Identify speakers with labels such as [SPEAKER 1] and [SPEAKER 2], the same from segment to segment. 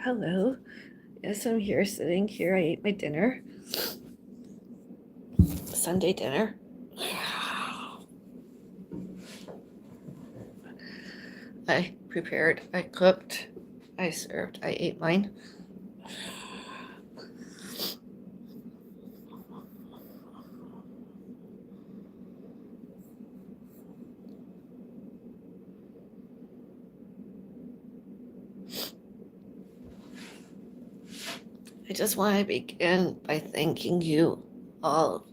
[SPEAKER 1] Hello. Yes, I'm here sitting here. I ate my dinner. Sunday dinner. I prepared, I cooked, I served, I ate mine. I just want to begin by thanking you all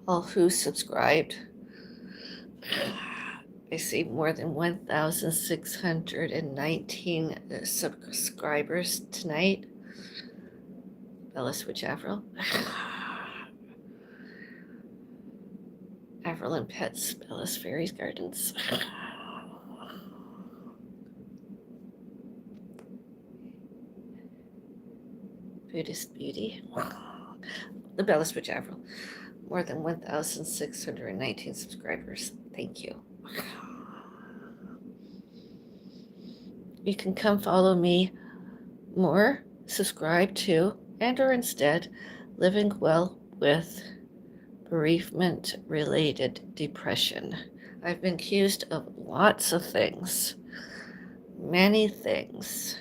[SPEAKER 1] who subscribed. I see more than 1,619 subscribers tonight. Bella Switch Avril. Avril and Pets, Bella's Fairies Gardens. Buddhist Beauty. The Bella Switch Avril. More than 1,619 subscribers. Thank you. You can come follow me more, subscribe to, and or instead Living Well with Bereavement-Related Depression. I've been accused of lots of things, many things,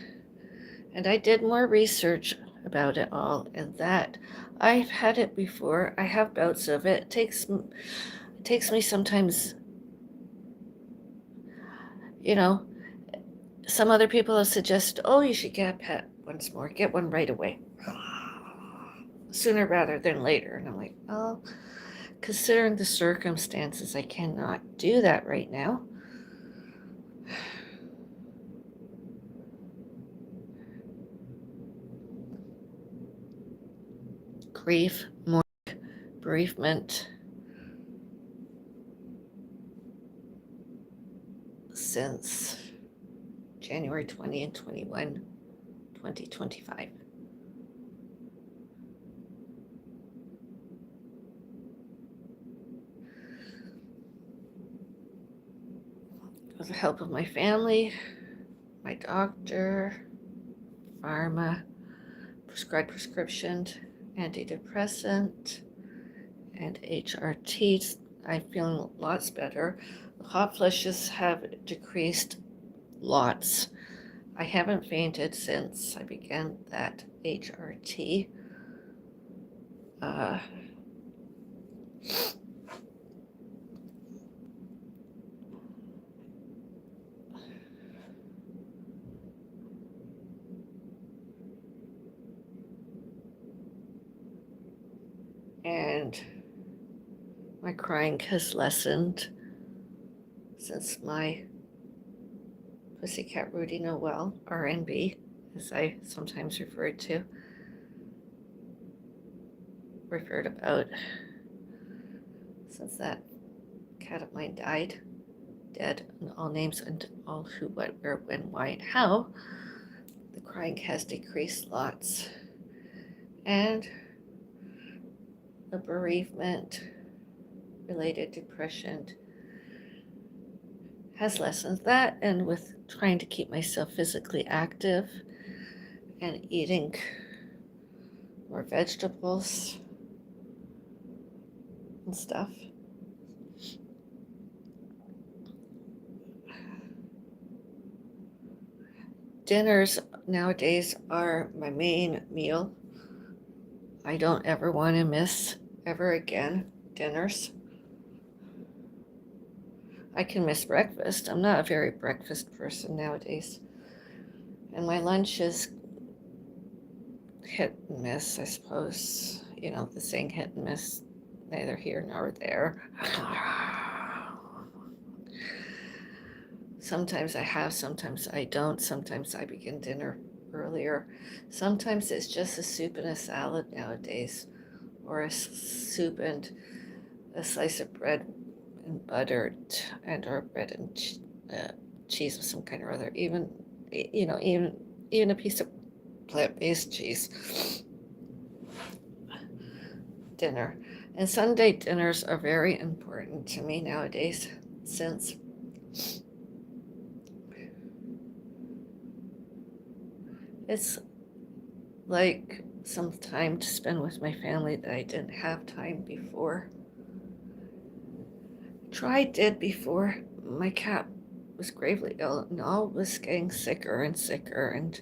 [SPEAKER 1] and I did more research about it all, and that I've had it before. I have bouts of it. It takes me sometimes, some other people have suggested, oh, you should get a pet once more. Get one right away. Sooner rather than later. And I'm like, oh, considering the circumstances, I cannot do that right now. Grief, mourning, bereavement since January 20 and 21, 2025. With the help of my family, my doctor, pharma, prescribed prescription, antidepressant, and HRT, I'm feeling lots better. The hot flushes have decreased lots. I haven't fainted since I began that HRT. And my crying has lessened since my Pussycat Rudy Noel, RNB, as I sometimes referred about, since that cat of mine died, dead, and all names and all who, what, where, when, why, and how, the crying has decreased lots. And the bereavement-related depression has lessened that, and with trying to keep myself physically active and eating more vegetables and stuff. Dinners nowadays are my main meal. I don't ever want to miss ever again dinners. I can miss breakfast. I'm not a very breakfast person nowadays. And my lunch is hit and miss, I suppose. The saying hit and miss, neither here nor there. Sometimes I have, sometimes I don't. Sometimes I begin dinner earlier. Sometimes it's just a soup and a salad nowadays, or a soup and a slice of bread and butter, or bread and cheese of some kind or other. Even a piece of plant-based cheese. Dinner. And Sunday dinners are very important to me nowadays, since It's like some time to spend with my family that I didn't have time before. Did before. My cat was gravely ill and all was getting sicker and sicker, and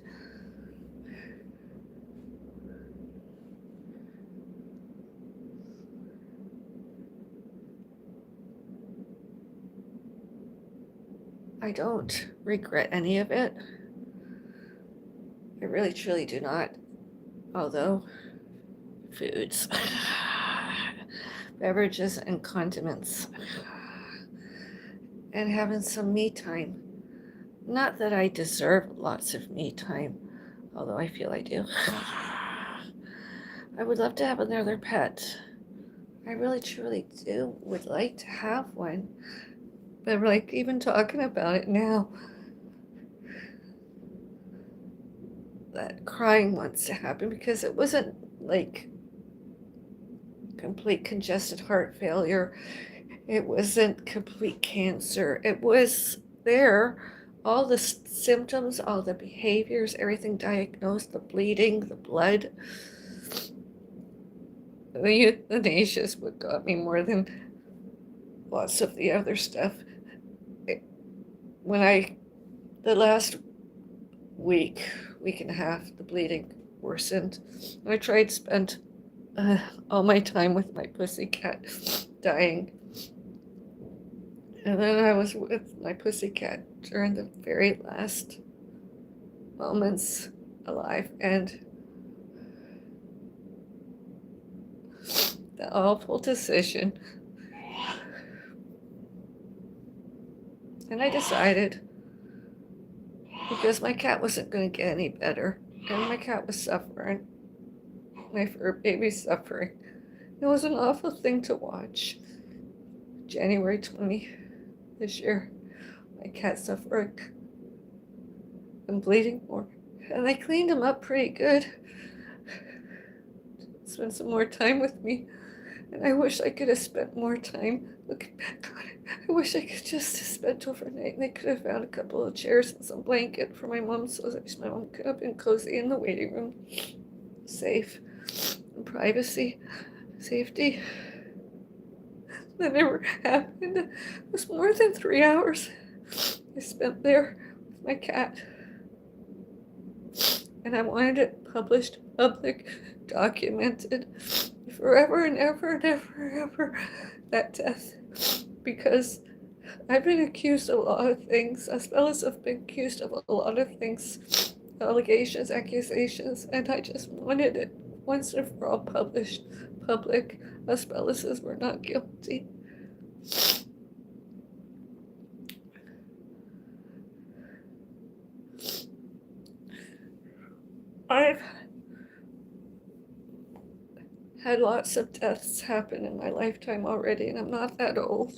[SPEAKER 1] I don't regret any of it. I really truly do not. Although foods, beverages and condiments, and having some me time. Not that I deserve lots of me time, although I feel I do. I would love to have another pet. I really truly do would like to have one. But like even talking about it now, that crying wants to happen because it wasn't like complete congested heart failure. It wasn't complete cancer. It was there. All the symptoms, all the behaviors, everything diagnosed, the bleeding, the blood. The euthanasia is what got me more than lots of the other stuff. The last week and a half, the bleeding worsened. I tried to spend all my time with my pussycat dying. And then I was with my pussycat during the very last moments alive, and the awful decision. And I decided, because my cat wasn't going to get any better, and my cat was suffering, my fur baby suffering. It was an awful thing to watch. January 20 this year, my cat suffering and bleeding more. And I cleaned him up pretty good. Spent some more time with me. And I wish I could have spent more time looking back on it. I wish I could just have spent overnight, and they could have found a couple of chairs and some blanket for my mom so that my mom could have been cozy in the waiting room. Safe. And privacy. Safety. That never happened. It was more than 3 hours I spent there with my cat. And I wanted it published, public, documented, forever and ever and ever and ever, that death. Because I've been accused of a lot of things, as well as I've been accused of a lot of things, allegations, accusations, and I just wanted it once and for all published, public, as well as we're not guilty. I've had lots of deaths happen in my lifetime already, and I'm not that old.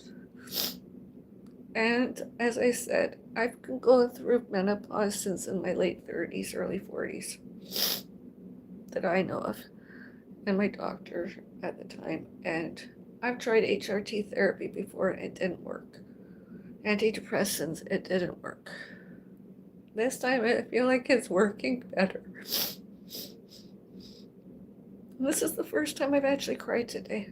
[SPEAKER 1] And as I said, I've been going through menopause since in my late 30s, early 40s, that I know of, and my doctor at the time. And I've tried HRT therapy before, and it didn't work. Antidepressants, it didn't work. This time I feel like it's working better. And this is the first time I've actually cried today.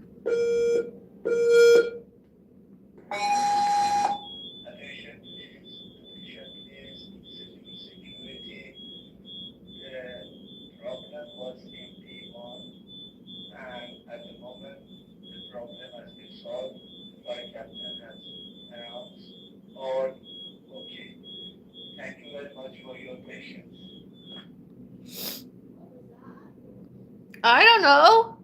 [SPEAKER 1] I don't know.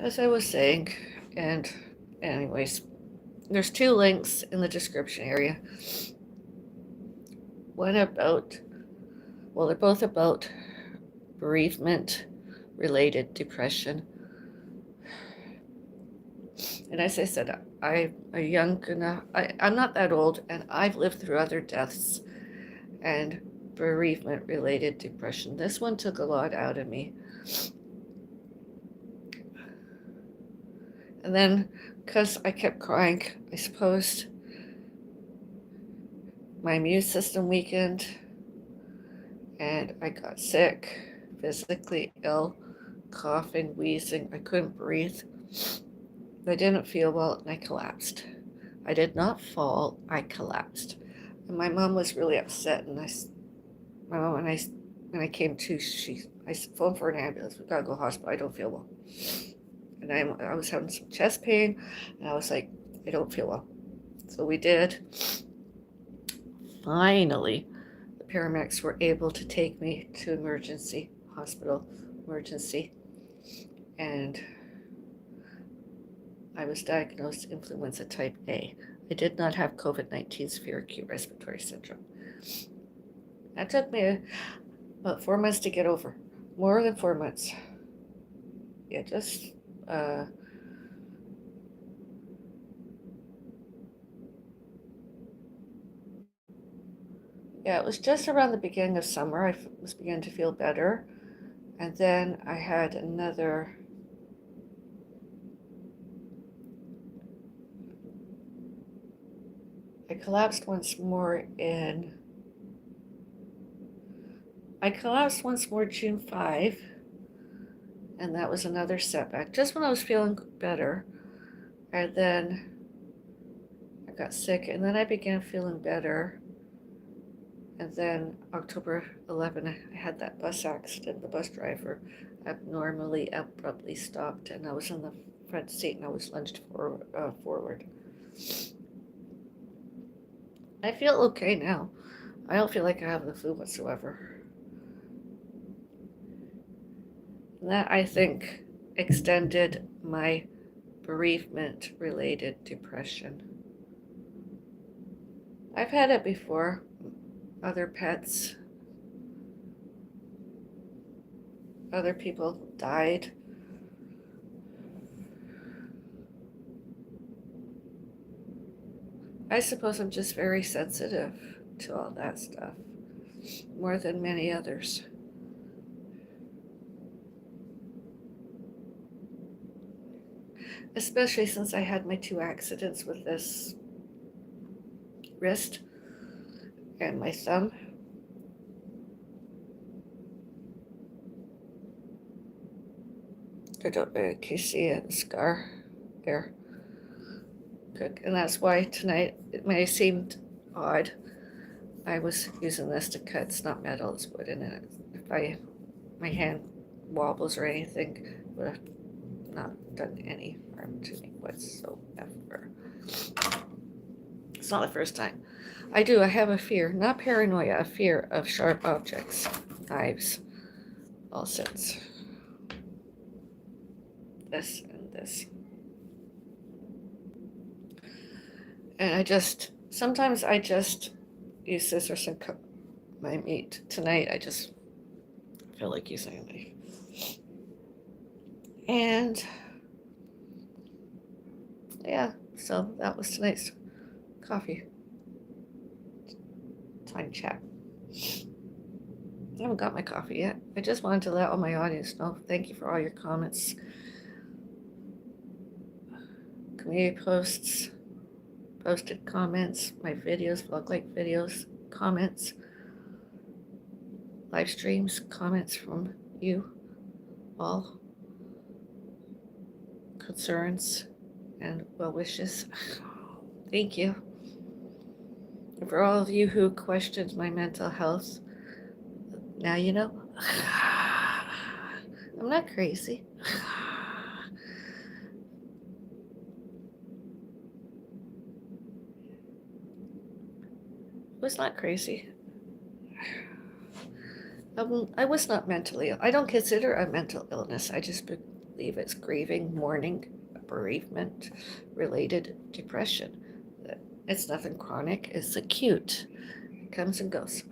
[SPEAKER 1] As I was saying, and anyways, there's 2 links in the description area. One about, well, they're both about bereavement-related depression. And as I said, I'm not that old, and I've lived through other deaths and bereavement-related depression. This one took a lot out of me. And then, because I kept crying, I suppose my immune system weakened and I got sick, physically ill, coughing, wheezing. I couldn't breathe. I didn't feel well and I collapsed. I did not fall, I collapsed. And my mom was really upset. And my mom, when I came to, I phoned for an ambulance. We gotta go to the hospital. I don't feel well. And I was having some chest pain, and I was like, I don't feel well. So we did. Finally, the paramedics were able to take me to hospital emergency, and I was diagnosed influenza type A. I did not have COVID-19 severe acute respiratory syndrome. That took me about 4 months to get over. More than 4 months. Yeah, it was just around the beginning of summer. I was beginning to feel better. And then I had I collapsed once more June 5, and that was another setback, just when I was feeling better. And then I got sick, and then I began feeling better. And then October 11, I had that bus accident. The bus driver abruptly stopped, and I was in the front seat, and I was lunged forward. I feel okay now. I don't feel like I have the flu whatsoever. And that, I think, extended my bereavement-related depression. I've had it before. Other pets, other people died. I suppose I'm just very sensitive to all that stuff, more than many others. Especially since I had my 2 accidents with this wrist and my thumb. I don't know, can you see a scar there? Good. And that's why tonight it may have seemed odd. I was using this to cut. It's not metal, it's wood, and if my hand wobbles or anything, it would have not done any harm to me whatsoever. It's not the first time. I have a fear, not paranoia, a fear of sharp objects, knives, all sorts. This and this. And sometimes I just use scissors and cut my meat. Tonight I just feel like using a knife. And yeah, so that was tonight's coffee time chat. I haven't got my coffee yet. I just wanted to let all my audience know. Thank you for all your comments, community posts, posted comments, my videos, vlog-like videos, comments, live streams, comments from you all, concerns and well wishes. Thank you. And for all of you who questioned my mental health, now you know. I'm not crazy. I was not crazy. I was not mentally ill. I don't consider a mental illness. I just believe it's grieving, mourning, bereavement-related depression. It's nothing chronic. It's acute. It comes and goes.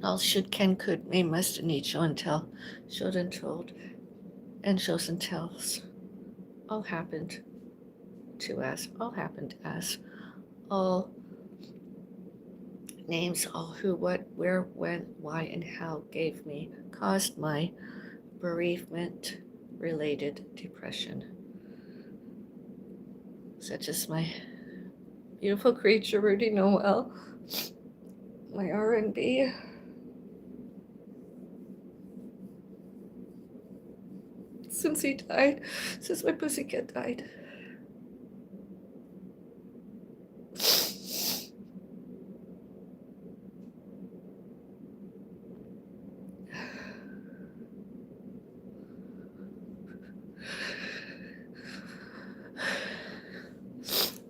[SPEAKER 1] All should, can, could, may, must, and need, show and tell, showed and told, and shows and tells. All happened to us, all happened as, all names, all who, what, where, when, why, and how gave me, caused my bereavement-related depression. Such as my beautiful creature, Rudy Noel, my R&B, since he died, since my pussycat died.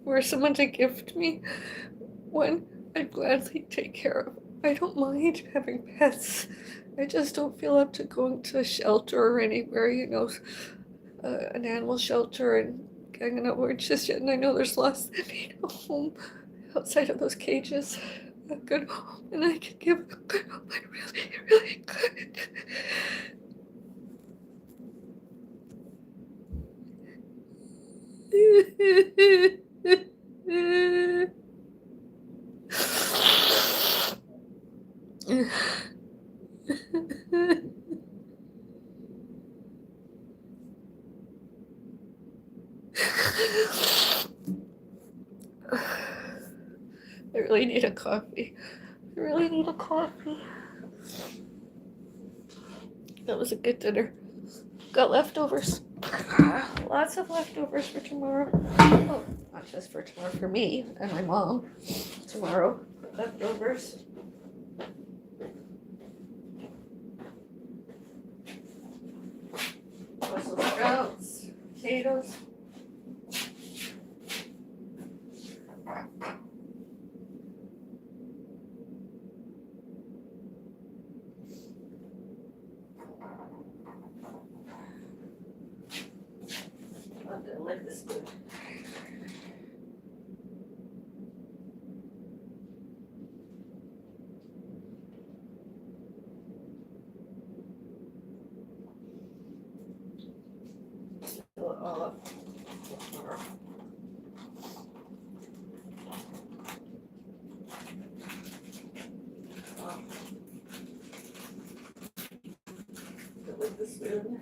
[SPEAKER 1] Were someone to gift me one, I'd gladly take care of. I don't mind having pets. I just don't feel up to going to a shelter or anywhere, an animal shelter and hanging out with just yet. And I know there's lots that need a home outside of those cages. A good home, and I could give a good home. I really, really could. I really need a coffee. I really need a coffee. That was a good dinner. Got leftovers. Lots of leftovers for tomorrow. Oh, not just for tomorrow, for me and my mom. Tomorrow, leftovers. Brussels sprouts, potatoes. I'm gonna lick this food. Fill it all up. With the spoon.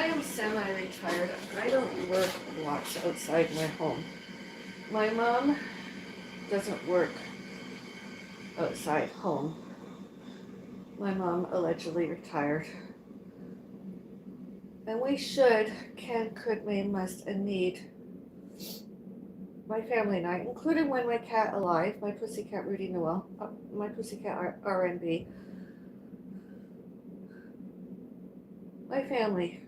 [SPEAKER 1] I am semi-retired. I don't work lots outside my home. My mom doesn't work outside home. My mom allegedly retired. And we should, can, could, may, must, and need, my family and I, including when my cat alive, my pussycat Rudy Noel, my pussycat RNB, my family,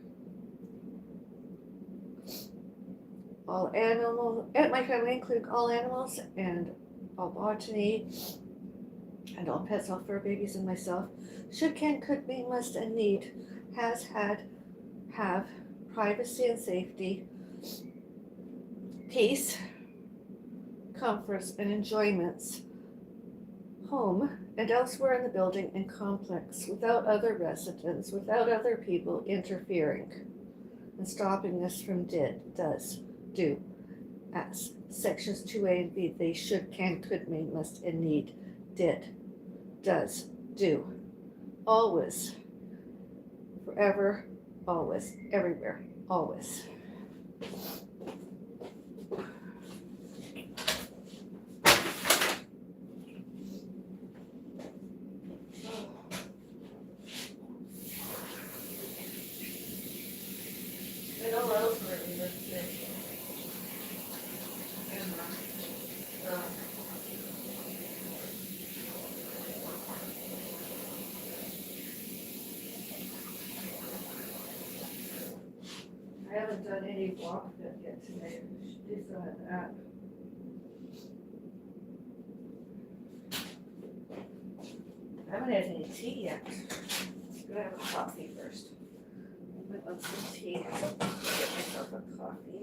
[SPEAKER 1] all animals, and my family including all animals and all botany and all pets, all fur babies and myself, should, can, could, may, must, and need, has, had, have, privacy and safety, peace, comforts, and enjoyments, home and elsewhere in the building and complex, without other residents, without other people interfering and stopping us from do, as. Sections 2A and B, they should, can, could, may, must, and need, did, does, do, always, forever, always, everywhere, always. I know those were in this thing. I haven't done any walk fit yet today. I should do some of that. I haven't had any tea yet. I'm gonna have a coffee first. I might want some tea. Get myself a coffee.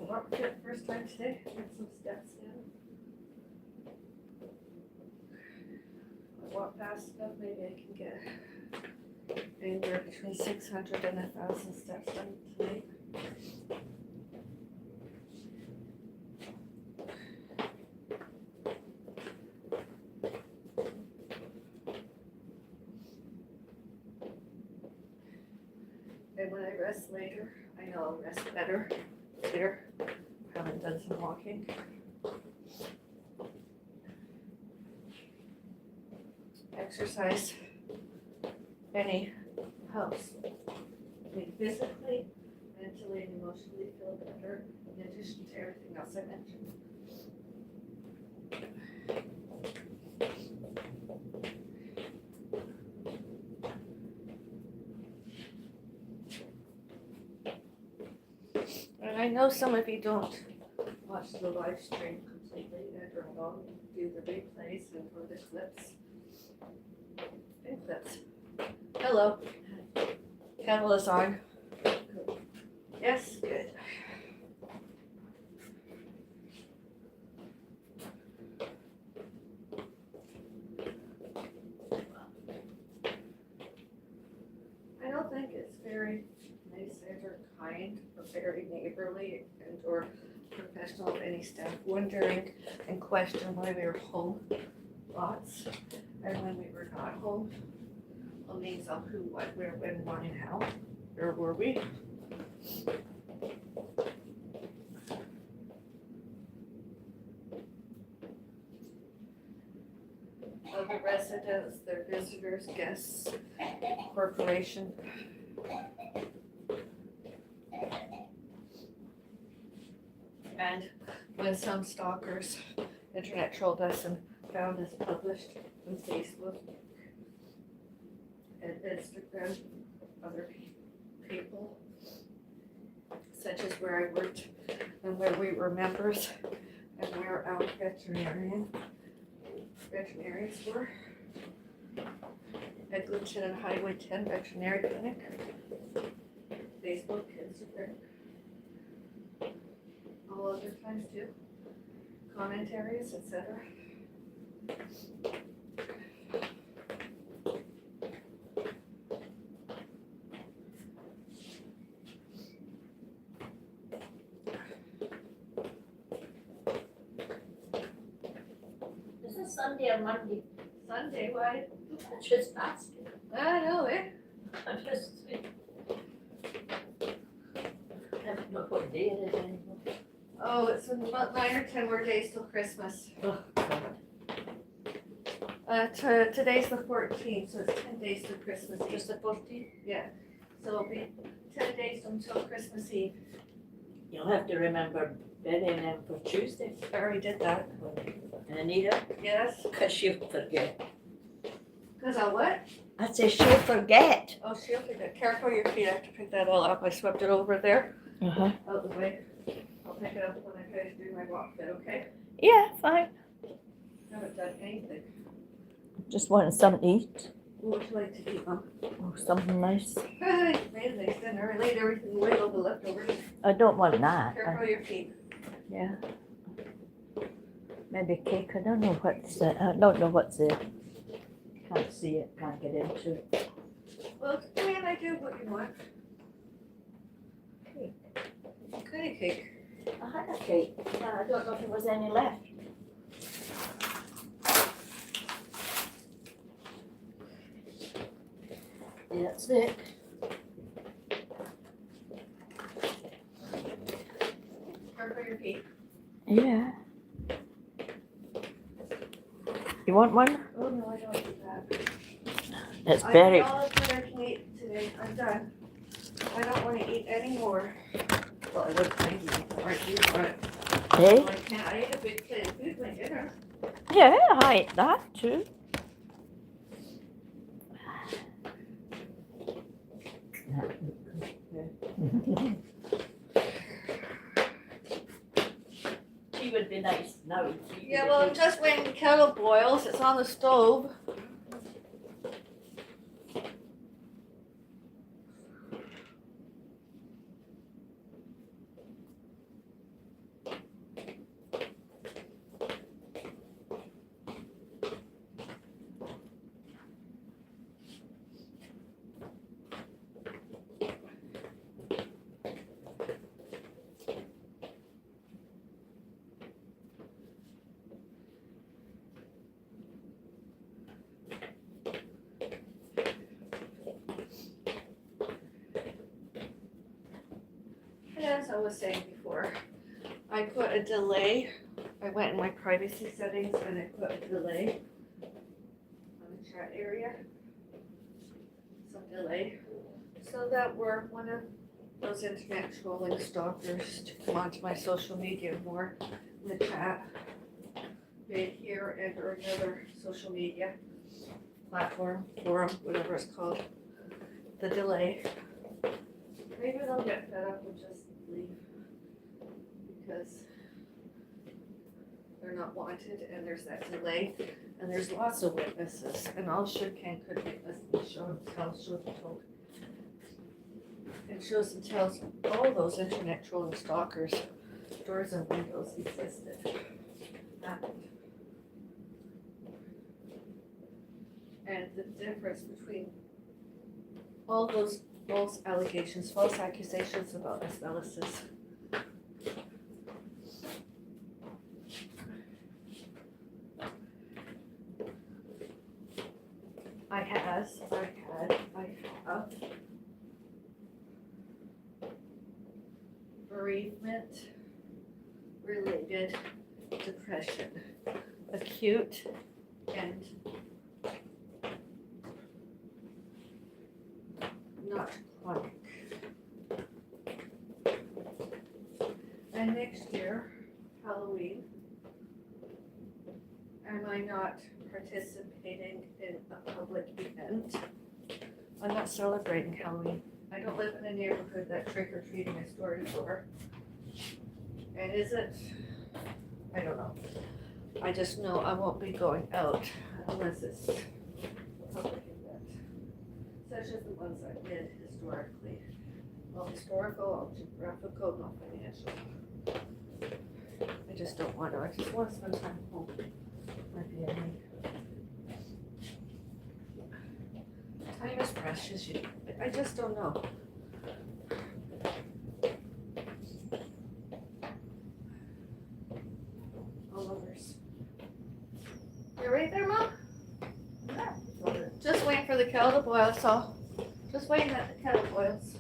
[SPEAKER 1] Walk fit first time today. Get some steps in. I walk fast enough, maybe I can get anywhere between 600 and 1,000 steps done today. And when I rest later, I know I'll rest better later. Haven't done some walking. Exercise, any, helps me physically, mentally, and emotionally feel better, in addition to everything else I mentioned. And I know some of you don't watch the live stream completely and or will do the replays and or the clips. And clips. Hello. Kettle is on. Yes, good. I don't think it's very nice and or kind or very neighborly and or professional of any staff wondering and question why we were home lots and when we were not home. Well, names of who, what, where, when, why, and how. Where were we? Other residents, their visitors, guests, corporation. And when some stalkers internet trolled us and found us published on Facebook, and Instagram other people, such as where I worked and where we were members and where our veterinarians were. At Glutton and Highway 10 Veterinary Clinic, Facebook, Instagram, all other times too, commentaries, etc.
[SPEAKER 2] Is it Sunday or Monday?
[SPEAKER 1] Sunday, why?
[SPEAKER 2] I'm just asking.
[SPEAKER 1] I know, eh?
[SPEAKER 2] I'm just. I don't know what day it is anymore.
[SPEAKER 1] Oh, it's about 9 or 10 more days till Christmas.
[SPEAKER 2] Oh, God.
[SPEAKER 1] Today's the 14th, so it's 10 days till Christmas Eve.
[SPEAKER 2] Just the 14th?
[SPEAKER 1] Yeah, so it'll be 10 days until Christmas Eve.
[SPEAKER 2] You'll have to remember burying them for Tuesday.
[SPEAKER 1] I already did that.
[SPEAKER 2] And Anita,
[SPEAKER 1] Yes,
[SPEAKER 2] because she'll forget.
[SPEAKER 1] because I'll what?
[SPEAKER 2] I say she'll forget.
[SPEAKER 1] Oh, she'll forget. Careful your feet, I have to pick that all up. I swept it over there,
[SPEAKER 2] Uh-huh.
[SPEAKER 1] out the way. I'll pick it up when I finish doing my walk fit, okay?
[SPEAKER 2] Yeah, fine.
[SPEAKER 1] Haven't done anything.
[SPEAKER 2] Just wanting something to eat.
[SPEAKER 1] What would you like to eat, Mom?
[SPEAKER 2] Oh, something nice.
[SPEAKER 1] I made a nice dinner. I laid everything away, all the leftovers.
[SPEAKER 2] I don't want that.
[SPEAKER 1] Careful your feet.
[SPEAKER 2] Yeah. Maybe cake. I don't know what's I don't know what's there. Can't see it. Can't get into it.
[SPEAKER 1] Well, can I do what you want?
[SPEAKER 2] Cake.
[SPEAKER 1] What kind of cake?
[SPEAKER 2] I had a cake. I don't know if there was any left. That's it.
[SPEAKER 1] Careful your feet.
[SPEAKER 2] Yeah. You want one?
[SPEAKER 1] Oh, no, I don't do that.
[SPEAKER 2] It's
[SPEAKER 1] I
[SPEAKER 2] very.
[SPEAKER 1] ate all of what I can eat today. I'm done. I don't want to eat any more. Well, I would thank you for it, but
[SPEAKER 2] Hey?
[SPEAKER 1] I can't. I ate a big plate of food for my dinner.
[SPEAKER 2] Yeah, I ate that too. Tea would be nice now.
[SPEAKER 1] Yeah, well, I'm just waiting the kettle boils. It's on the stove. As I was saying before, I put a delay. I went in my privacy settings and I put a delay on the chat area. Some delay. So that we're one of those internet trolling stalkers to come onto my social media more in the chat, be it here and or another social media platform, forum, whatever it's called. The delay. Maybe they'll get fed up and just leave because they're not wanted and there's that delay and there's lots of witnesses and all should can could witness and show and tell, show and told. It shows and tells all those internet trolling stalkers doors and windows existed. Happened. And the difference between all those false allegations, false accusations about Asbellis's. I have bereavement-related depression, acute and not chronic. And next year, Halloween, am I not participating in a public event I'm not celebrating Halloween. I don't live in a neighborhood that trick-or-treating is door to door. And is it? I don't know. I just know I won't be going out unless it's a public event, such as the ones I did historically. All historical, all geographical, not financial. I just don't want to. I just want to spend time home with my family. Time is precious. I just don't know. All overs. You ready there, Mom?
[SPEAKER 2] Yeah.
[SPEAKER 1] Just waiting for the kettle to boil, so just waiting that the kettle boils.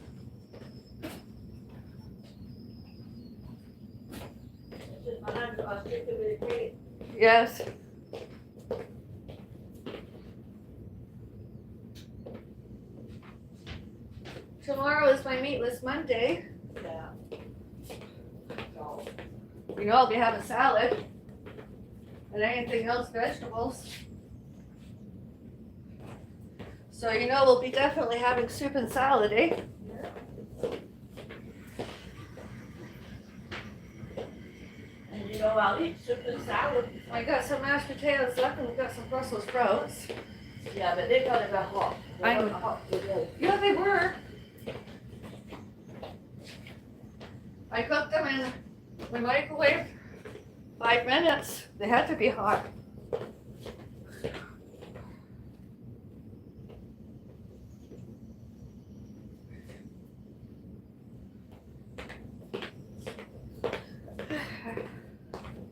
[SPEAKER 2] Just my hand across it, give it a great.
[SPEAKER 1] Yes. Tomorrow is my meatless Monday.
[SPEAKER 2] Yeah. So,
[SPEAKER 1] You know I'll be having salad and anything else vegetables. So you know we'll be definitely having soup and salad, eh?
[SPEAKER 2] and you know, I'll eat soup and salad.
[SPEAKER 1] I got some mashed potatoes left and we got some Brussels sprouts.
[SPEAKER 2] Yeah, but they gotta be hot. They
[SPEAKER 1] I
[SPEAKER 2] weren't
[SPEAKER 1] know.
[SPEAKER 2] hot today.
[SPEAKER 1] Yeah, they were. I cooked them in the microwave 5 minutes. They had to be hot.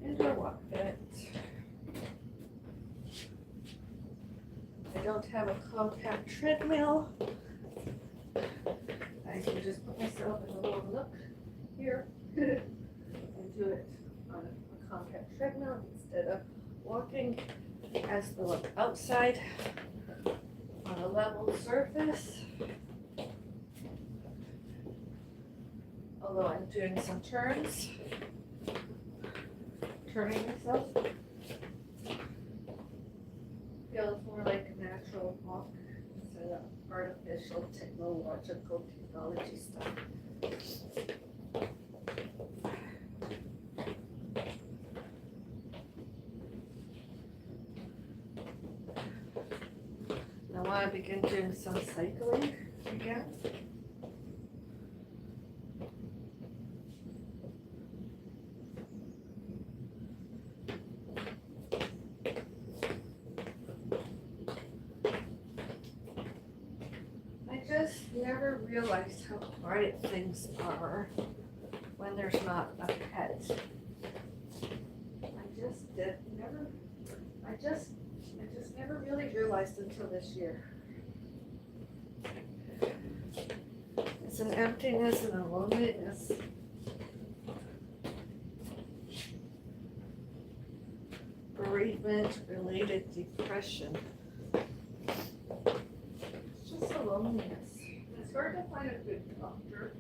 [SPEAKER 1] Indoor walk fit. I don't have a compact treadmill. I can just put myself in a little nook here and do it on a compact treadmill instead of walking as though I'm outside on a level surface. Although I'm doing some turns, turning myself. Feels more like a natural walk instead of artificial technology stuff. I want to begin doing some cycling again. I just never realized how quiet things are when there's not a pet. I just never really realized until this year. It's an emptiness and a loneliness. Bereavement-related depression. It's just a loneliness. It's hard to find a good doctor.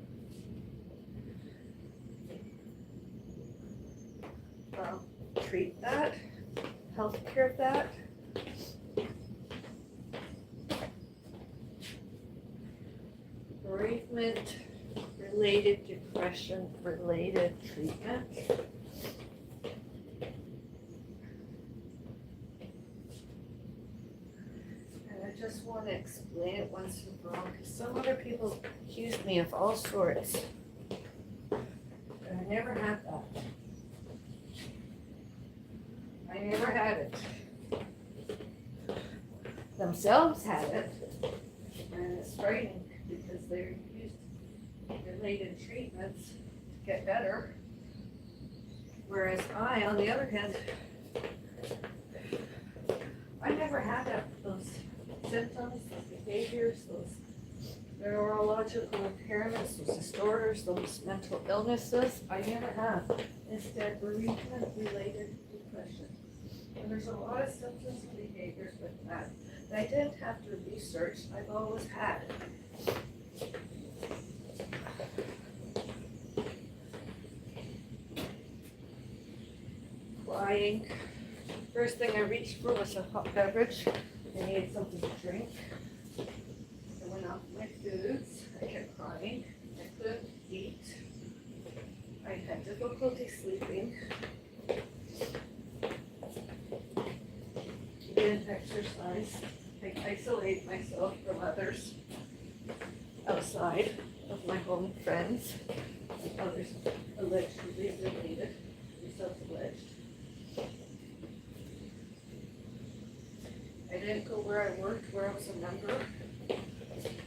[SPEAKER 1] Treat that, healthcare that. Bereavement-related depression related treatment. And I just want to explain it once and for all, because some other people accuse me of all sorts. And I never had that. I never had it. Themselves had it. And it's frightening because they're used related treatments to get better. Whereas I, on the other hand, I never had those symptoms, those behaviors, those neurological impairments, those disorders, those mental illnesses. I never have. Instead, bereavement-related depression. And there's a lot of symptoms and behaviors with that I didn't have to research. I've always had. Crying. First thing I reached for was a hot beverage. I needed something to drink. And went off my foods. I kept crying. I couldn't eat. I had difficulty sleeping. Didn't exercise. I isolate myself from others outside of my home friends and others allegedly related, self-alleged. I didn't go where I worked, where I was a member.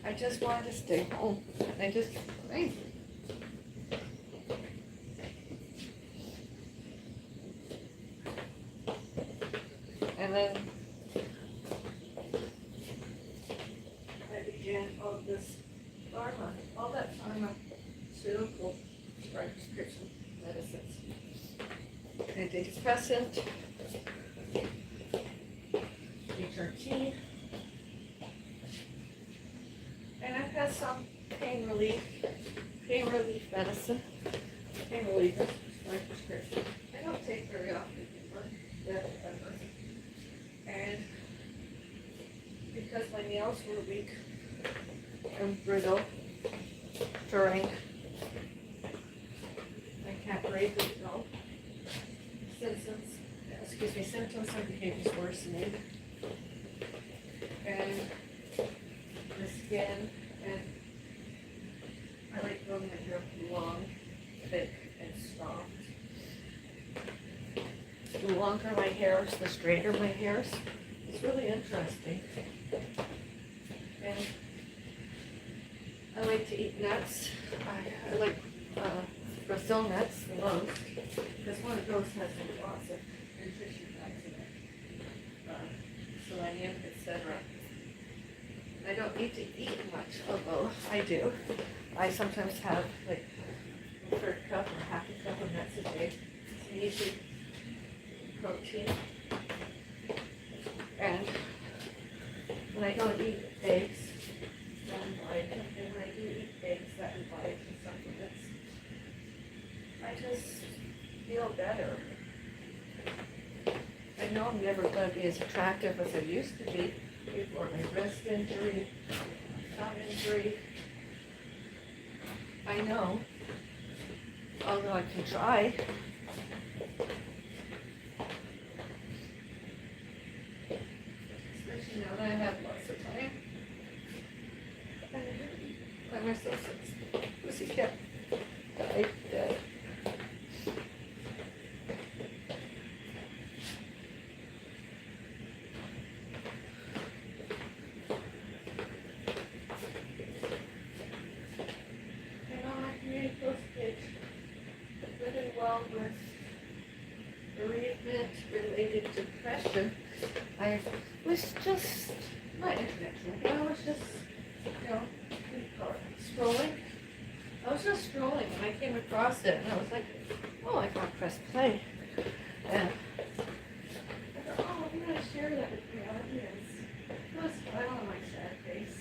[SPEAKER 1] I just wanted to stay home. And I just kept crying. And then I began all this all that pharmaceutical prescription medicines. Antidepressant, HRT, and I've had some pain relief medicine, pain relievers, my prescription. I don't take very often anymore, ever. And because my nails were weak and brittle during, I can't breathe it no. Symptoms and behaviors worsening. And the skin, and I like growing my hair long, thick, and soft. The longer my hairs, the straighter my hairs. It's really interesting. And I like to eat nuts. I like Brazil nuts the most, because one of those has lots of nutrition facts in it, selenium, etc. I don't need to eat much, although I do. I sometimes have like a third cup or half a cup of nuts a day. It's easy protein. And when I don't eat eggs, that invite, and when I do eat eggs, that invite and supplements, I just feel better. I know I'm never going to be as attractive as I used to be before my wrist injury, thumb injury. I know, although I can try. Especially now that I have lots of time. By myself since Pussycat died dead. Well, with bereavement-related depression, I was just, not internet, I was just, scrolling. I was just scrolling and I came across it and I was like, oh, I gotta press play. And I thought, oh, I'm gonna share that with the audience. It was a smile on my sad face.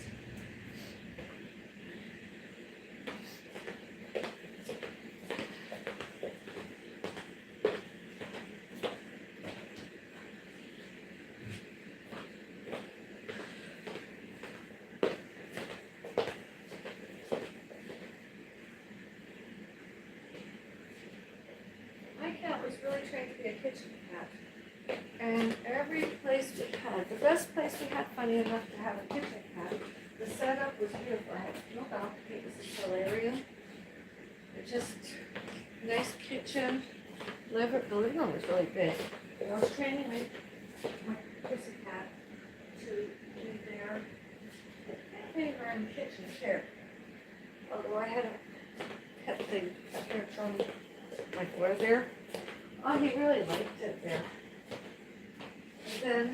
[SPEAKER 1] My cat was really trained to be a kitchen cat. And every place we had, the best place we had, funny enough, to have a kitchen cat, the setup was beautiful. I had no balcony, it was a solarium. It just, nice kitchen. The living room was really big. And I was training my kitchen cat to be there. And putting her in the kitchen chair. Although I had a pet thing up here from my floor there. Oh, he really liked it there. And then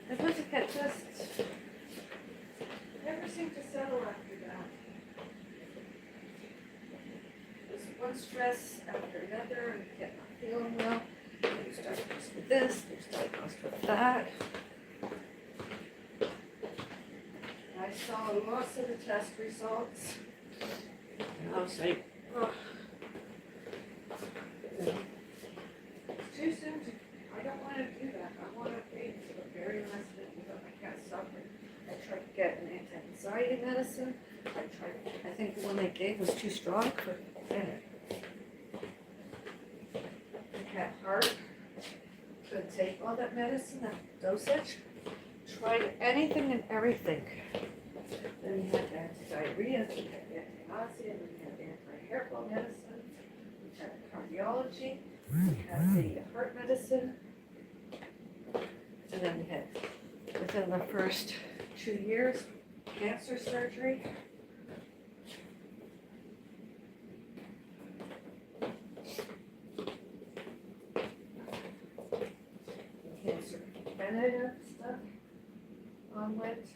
[SPEAKER 1] the pussycat just never seemed to settle after that. It was one stress after another, and kept not feeling well. He was diagnosed with this, he was diagnosed with that. I saw lots of the test results. And I was like, oh. It's too soon to I don't want to do that. I want to wait until the very last minute because I can't suffer. I tried to get an anti-anxiety medicine. I think the one they gave was too strong for Bennett. I had heart. Couldn't take all that medicine, that dosage. Tried anything and everything. Then we had anti-diarrhea, then we had anti-nausea, then we had anti-hair fall medicine, we had cardiology, we had the heart medicine, and then we had, within the first 2 years, cancer surgery. Cancer preventative stuff went.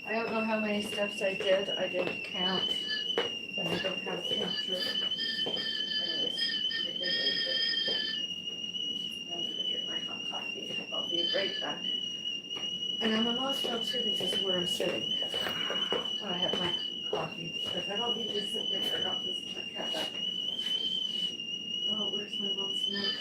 [SPEAKER 1] I don't know how many steps I did. I didn't count. But I don't have a counter. Anyways, I did wait for it. I'm gonna get my hot coffee. I'll be right back. And I'm emotional too because of where I'm sitting. When I have my coffee, because I don't need to sit there. I'll just my cat back. Oh, where's my mom's milk?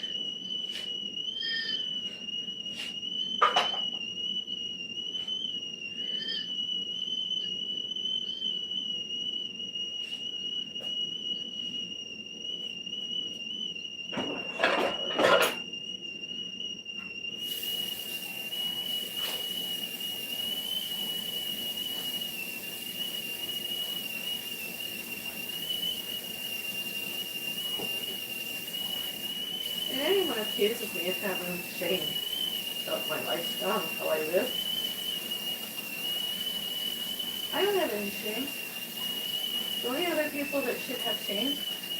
[SPEAKER 1] And anyone accuses me of having shame about my lifestyle and how I live, I don't have any shame. The only other people that should have shame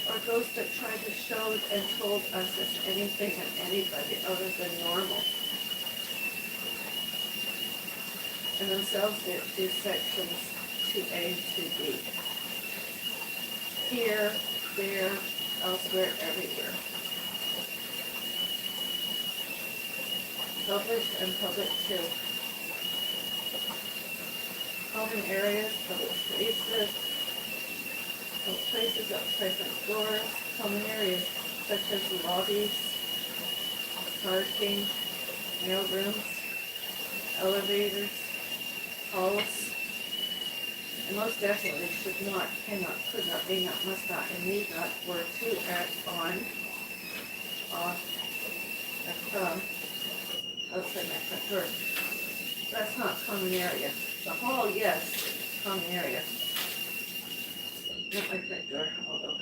[SPEAKER 1] are those that try to show and told us as anything and anybody other than normal. And themselves do sections 2A, 2B. Here, there, elsewhere, everywhere. Public and public too. Common areas, public spaces, public places outside front doors, common areas such as lobbies, parking, mail rooms, elevators, halls, and most definitely should not, cannot, could not, may not, must not, and need not, were to, at, on, off, and from, outside my front door. That's not common area. The hall, yes, common area. Not my front door, although.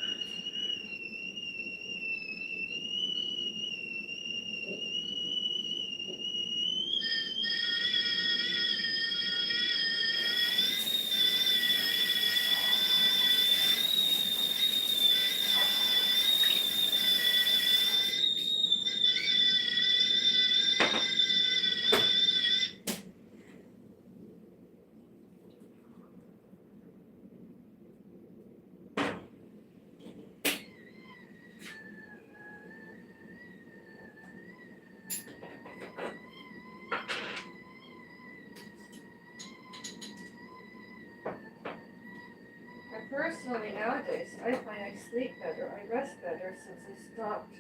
[SPEAKER 1] Personally, nowadays, I find I sleep better, I rest better since I stopped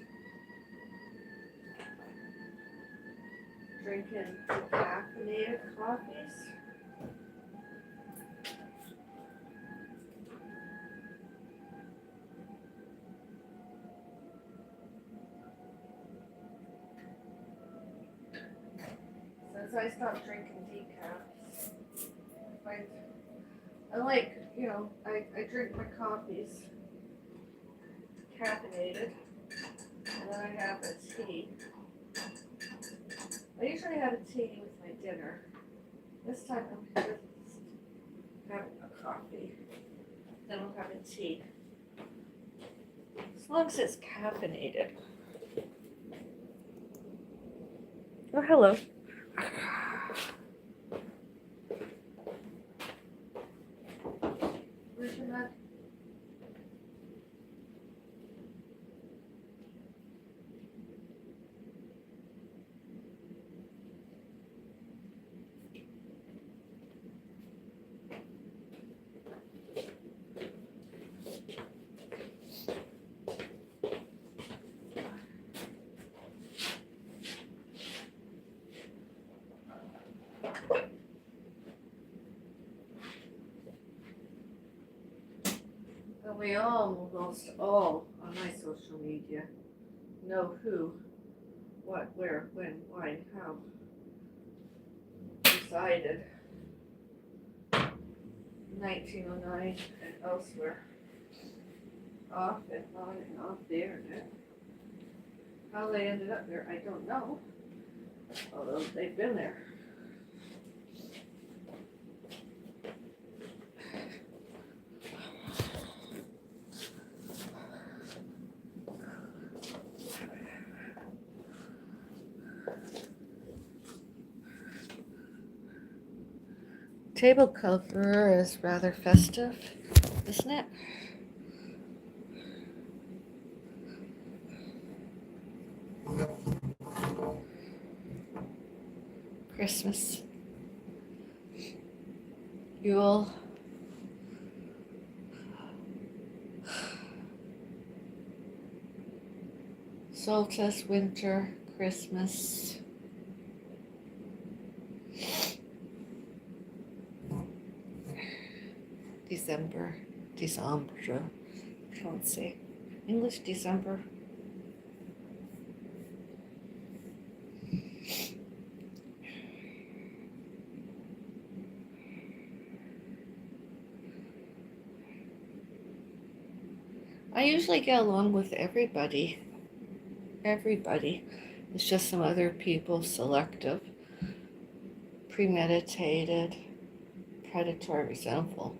[SPEAKER 1] drinking caffeinated coffees. Since I stopped drinking decaf, I find I like, I drink my coffees caffeinated, and then I have a tea. I usually have a tea with my dinner. This time I'm just having a coffee, then I'll have a tea. As long as it's caffeinated. Oh, hello. Where's your mug? We almost all on my social media know who, what, where, when, why, how decided 1909 and elsewhere, off and on and off the internet. How they ended up there, I don't know, although they've been there. Table cover is rather festive, isn't it? Christmas, Yule, solstice, winter, Christmas. December, Français. English, December. I usually get along with everybody. It's just some other people, selective, premeditated, predatory, resentful,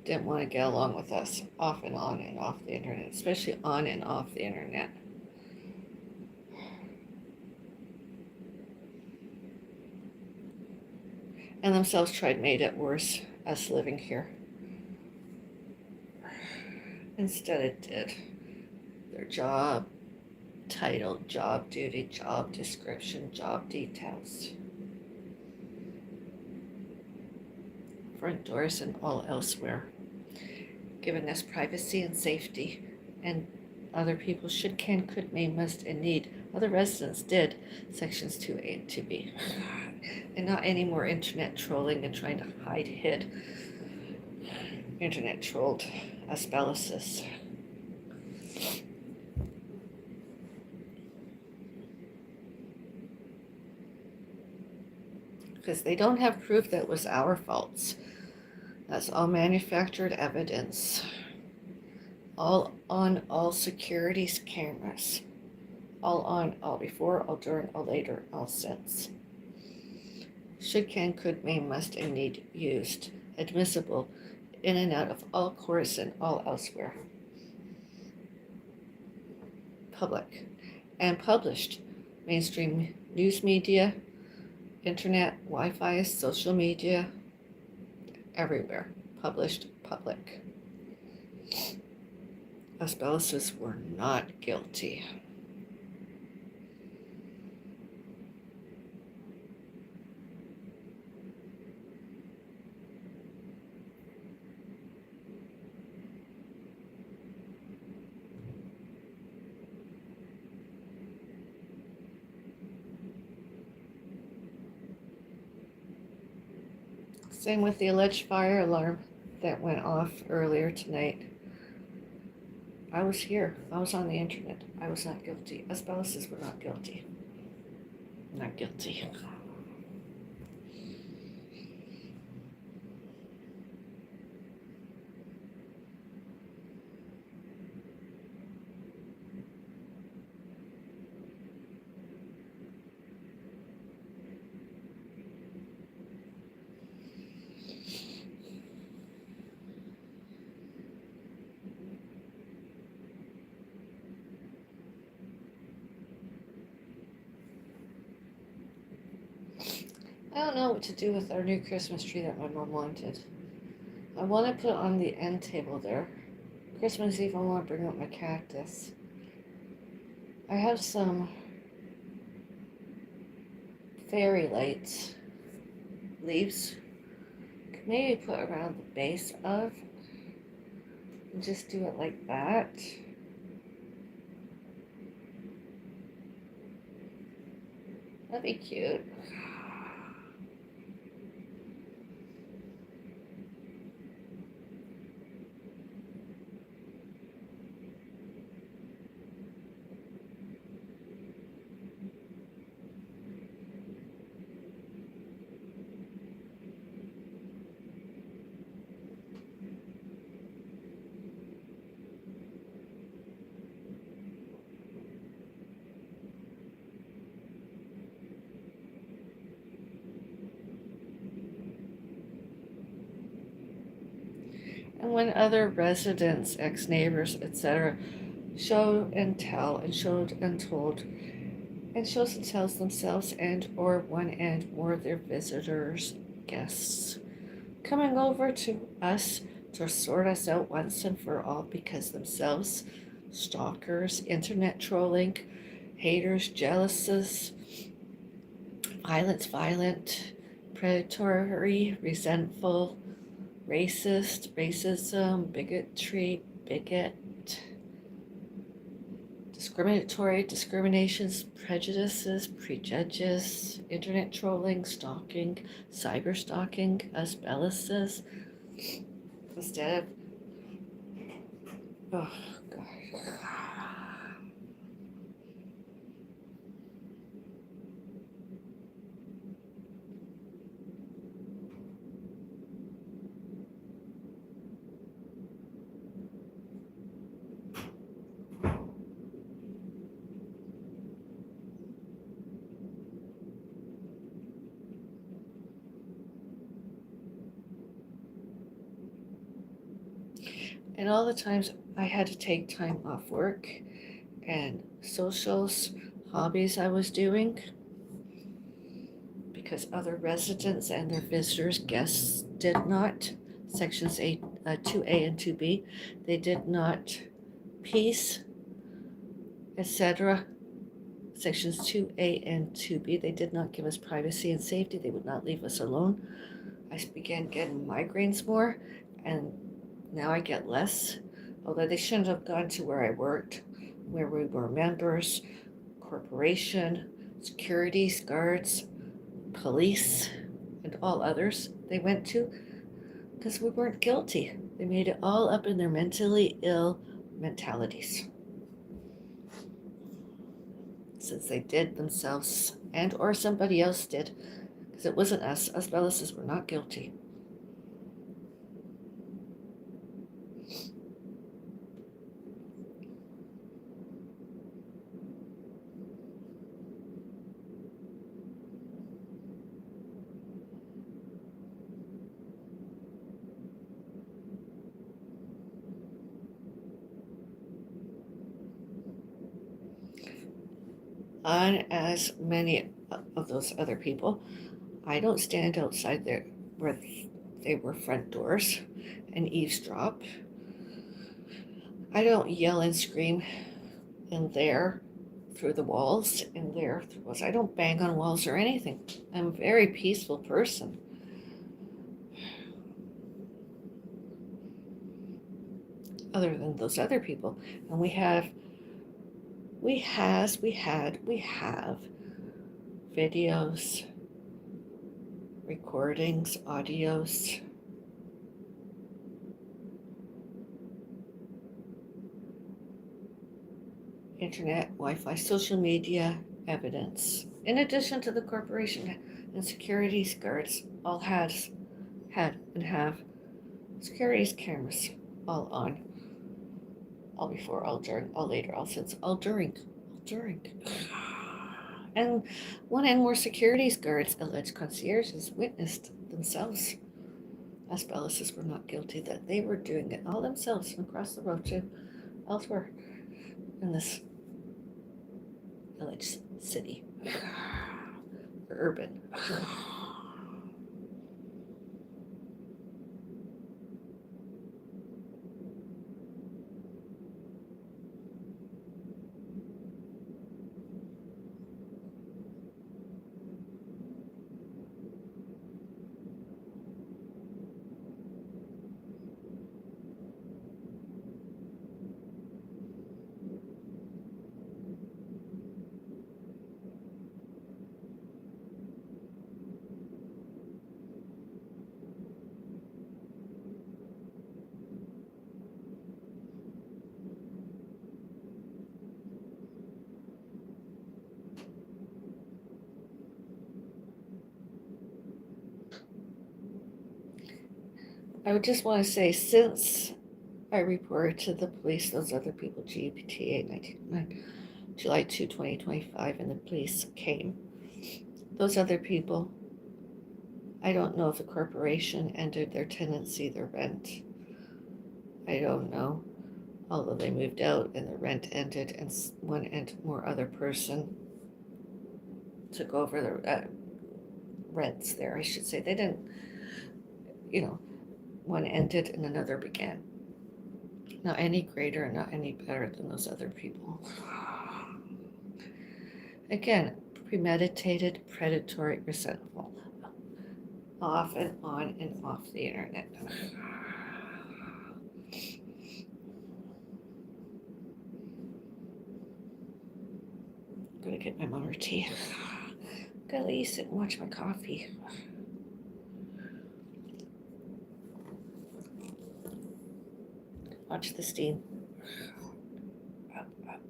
[SPEAKER 1] didn't want to get along with us off and on and off the internet, especially on and off the internet. And themselves tried made it worse, us living here. Instead it did. Their job title, job duty, job description, job details. Front doors and all elsewhere. Giving us privacy and safety. And other people should, can, could, may, must, and need. Other residents did. Sections 2A and 2B. And not any more internet trolling and trying to hide. Internet trolled asbestos. Because they don't have proof that it was our faults. That's all manufactured evidence. All on, all securities cameras. All on, all before, all during, all later, all since. Should, can, could, may, must, and need used. Admissible in and out of all courts and all elsewhere. Public and published. Mainstream news media, internet, Wi-Fi, social media, everywhere. Published, public. Asbestos were not guilty. Same with the alleged fire alarm that went off earlier tonight. I was here. I was on the internet. I was not guilty. Asbestos were not guilty. Not guilty. I don't know what to do with our new Christmas tree that my mom wanted. I want to put it on the end table there. Christmas Eve, I want to bring up my cactus. I have some fairy lights, leaves. Could maybe put around the base of, and just do it like that. That'd be cute. And when other residents, ex-neighbors, etc., show and tell and showed and told and shows and tells themselves and or one and more of their visitors, guests, coming over to us to sort us out once and for all because themselves, stalkers, internet trolling, haters, jealouses, violent, predatory, resentful, racist, racism, bigot, discriminatory, discriminations, prejudices, prejudges, internet trolling, stalking, cyber stalking, as Bella says, instead of, oh God. And all the times I had to take time off work and socials, hobbies I was doing because other residents and their visitors, guests did not. Sections 2A and 2B, they did not. Peace, etc. Sections 2A and 2B, they did not give us privacy and safety. They would not leave us alone. I began getting migraines more, and now I get less. Although they shouldn't have gone to where I worked, where we were members, corporation, securities guards, police, and all others they went to because we weren't guilty. They made it all up in their mentally ill mentalities. Since they did themselves and or somebody else did, because it wasn't us Bellises were not guilty. On as many of those other people, I don't stand outside there where they were front doors and eavesdrop. I don't yell and scream in there through the walls, in there through walls. I don't bang on walls or anything. I'm a very peaceful person. Other than those other people. And we have videos, recordings, audios, internet, Wi-Fi, social media evidence. In addition to the corporation and securities guards all had and have securities cameras all on, all before, all during, all later, all since, all during. And one and more securities guards, alleged concierges, witnessed themselves as Bellises were not guilty, that they were doing it all themselves from across the road to elsewhere in this village, city, urban. I would just want to say, since I reported to the police those other people, GPTA July 2, 2025, and the police came, those other people, I don't know if the corporation ended their tenancy, their rent, I don't know. Although they moved out and the rent ended, and one and more other person took over the rents there, I should say. They didn't, one ended and another began. Not any greater, not any better than those other people. Again, premeditated, predatory, resentful. Off and on and off the internet. I'm gonna get my mother tea. Gotta let you sit and watch my coffee. Watch the steam. Up, up.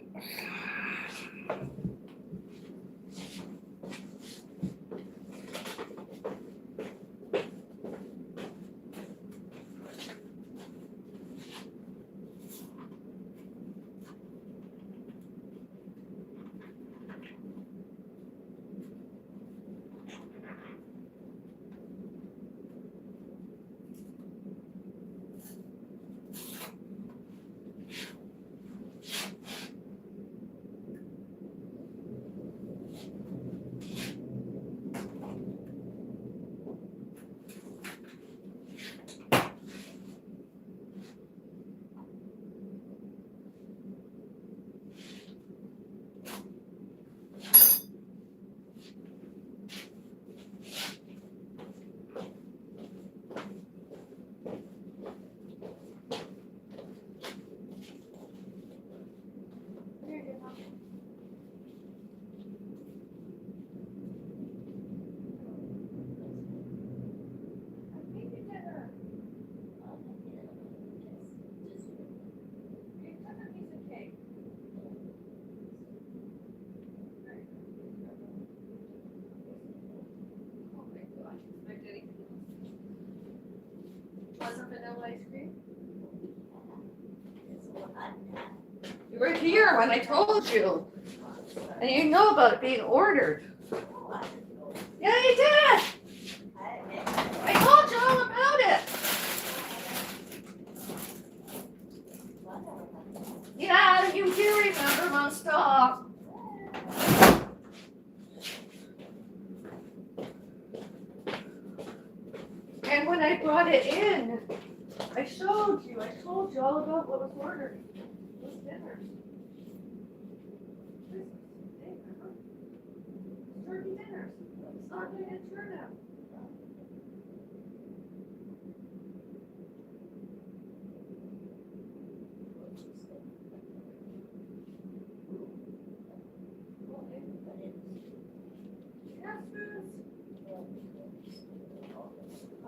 [SPEAKER 1] Want some vanilla ice cream? You were here when I told you. And you know about it being ordered. Yeah, you did. I told you all about it. Yeah, you do remember, Mom. Stop. And when I brought it in, I showed you. I told you all about what was ordered. Those dinners. Turkey dinners. It's not going to turn out.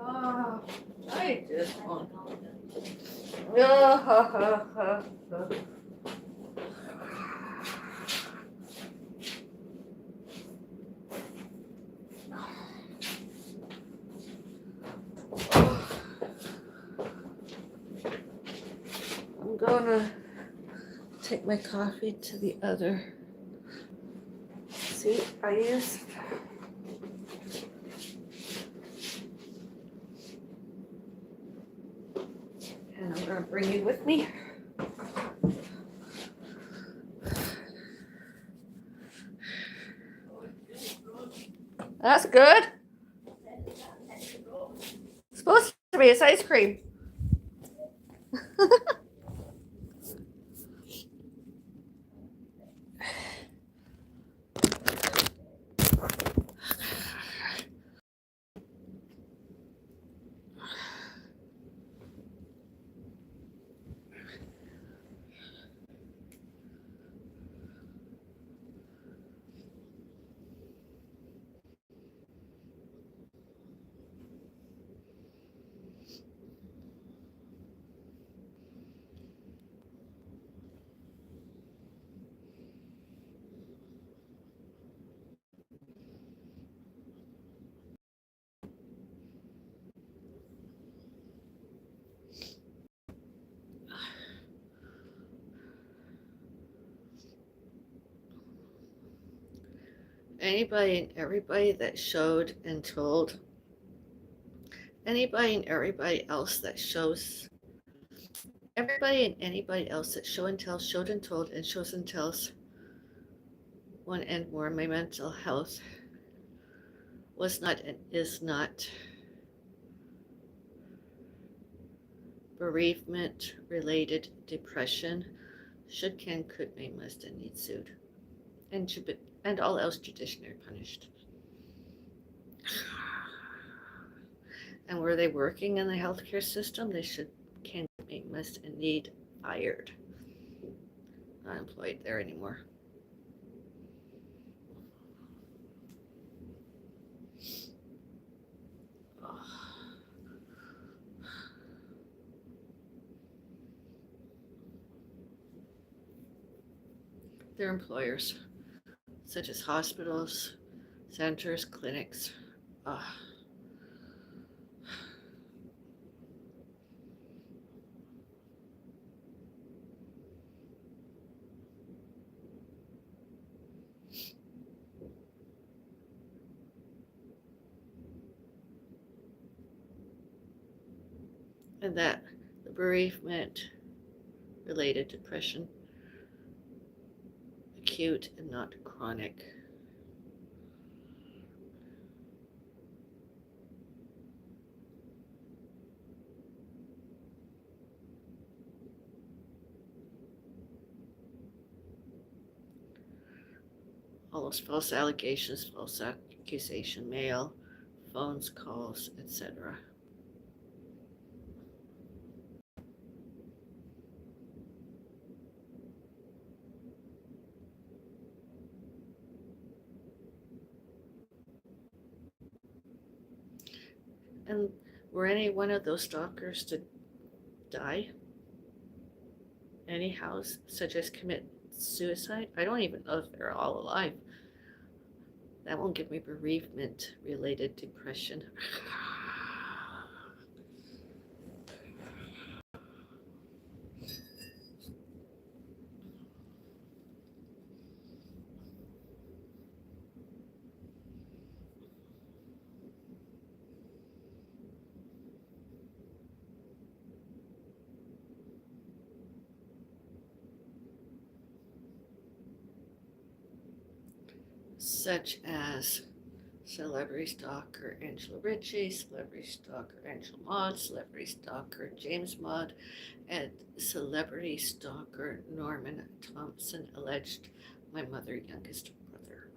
[SPEAKER 1] Oh, I just want. I'm gonna take my coffee to the other. See, I used. And I'm gonna bring you with me. That's good. It's supposed to be. It's ice cream. Anybody and everybody that showed and told, anybody and everybody else that shows everybody and anybody else that show and tell, showed and told, and shows and tells one and more my mental health was not and is not bereavement-related depression should, can, could, may, must, and need sued, and should be, and all else judicially punished. And were they working in the healthcare system, they should, can, may, must, and need fired. Not employed there anymore. Their employers, such as hospitals, centers, clinics. And that the bereavement-related depression, acute and not chronic. All those false allegations, false accusation, mail, phones, calls, etc. And were any one of those stalkers to die anyhow, such as commit suicide? I don't even know if they're all alive. That won't give me bereavement-related depression. Such as celebrity stalker Angela Ritchie, celebrity stalker Angela Maud, celebrity stalker James Maud, and celebrity stalker Norman Thompson, alleged my mother, youngest brother.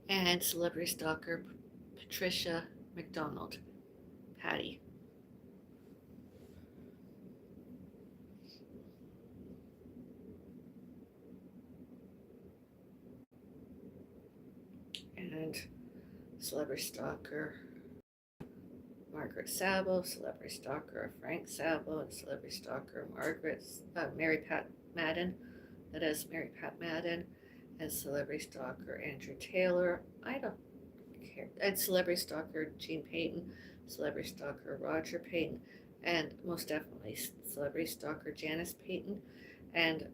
[SPEAKER 1] And celebrity stalker Patricia McDonald, Patty. And celebrity stalker Margaret Sabo, celebrity stalker Frank Sabo, and celebrity stalker Mary Pat Madden, that is Mary Pat Madden, and celebrity stalker Andrew Taylor. I don't care. And celebrity stalker Gene Payton, celebrity stalker Roger Payton, and most definitely celebrity stalker Janice Payton, and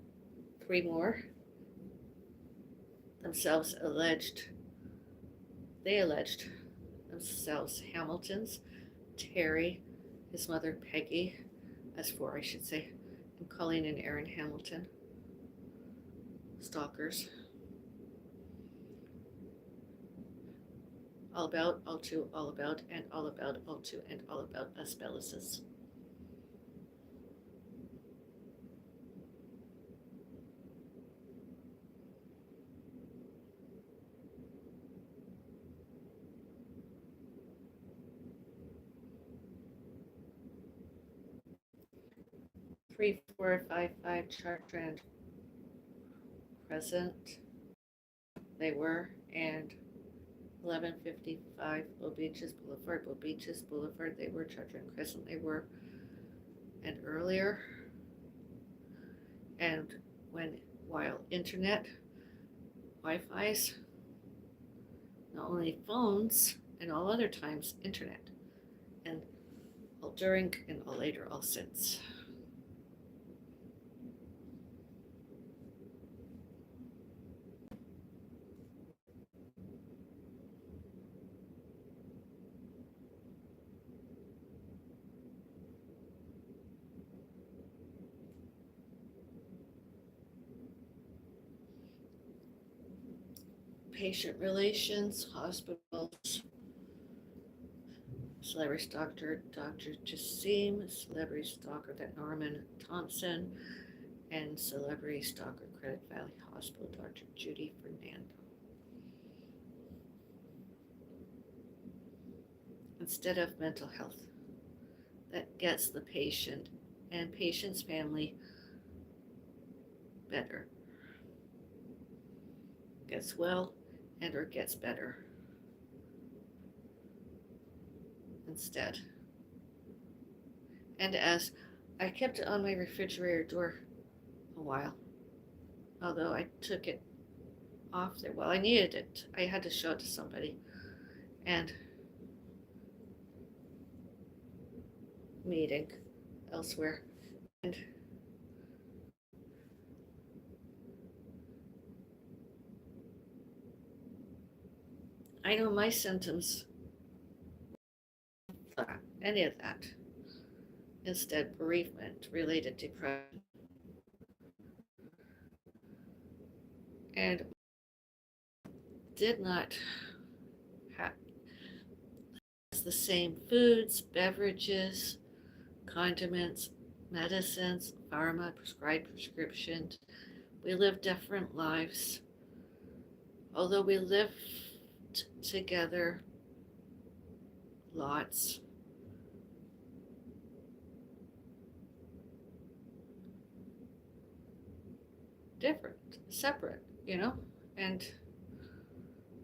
[SPEAKER 1] 3 more themselves alleged themselves Hamiltons, Terry, his mother Peggy, as 4 I should say, and Colleen and Aaron Hamilton, stalkers. All about, all to, all about, and all about, all to, and all about us Bellises. Three, 4, 5, 5 Chartrand Crescent, they were, and 1155 Bow Beaches Boulevard, they were, Chartrand Crescent, they were, and earlier. And while internet, Wi-Fi's, not only phones, and all other times internet, and all during and all later, all since. patient relations, hospitals, celebrity stalker Dr. Jassim, celebrity stalker Norman Thompson, and celebrity stalker Credit Valley Hospital Dr. Judy Fernando. Instead of mental health, that gets the patient and patient's family better, gets well and or gets better instead. And as I kept it on my refrigerator door a while, although I took it off there. Well, I needed it. I had to show it to somebody. And meeting elsewhere. And I know my symptoms, any of that. Instead, bereavement-related depression. And did not have the same foods, beverages, condiments, medicines, pharma, prescribed prescriptions. We lived different lives. Although we lived together lots, different, separate, and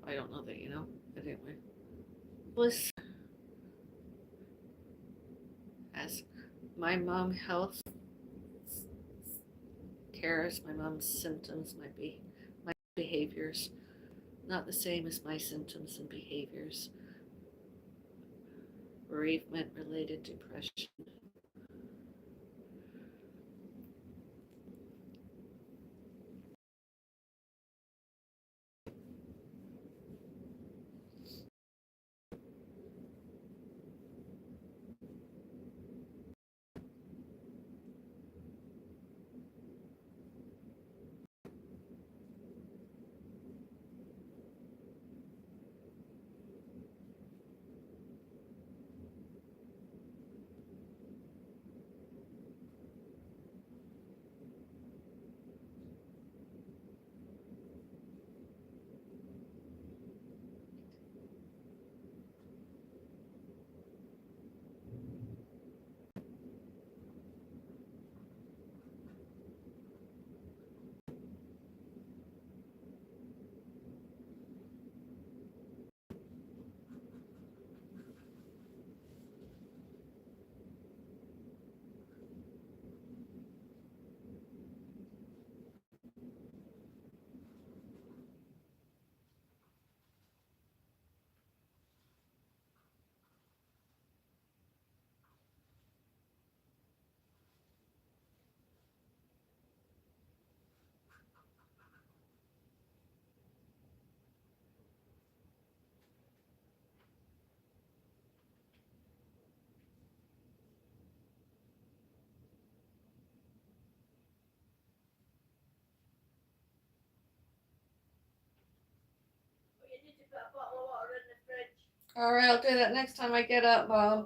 [SPEAKER 1] I don't know that, but anyway, was as my mom health cares, my mom's symptoms, my behaviors, not the same as my symptoms and behaviors. Bereavement-related depression. All right, I'll do that next time I get up, Mom.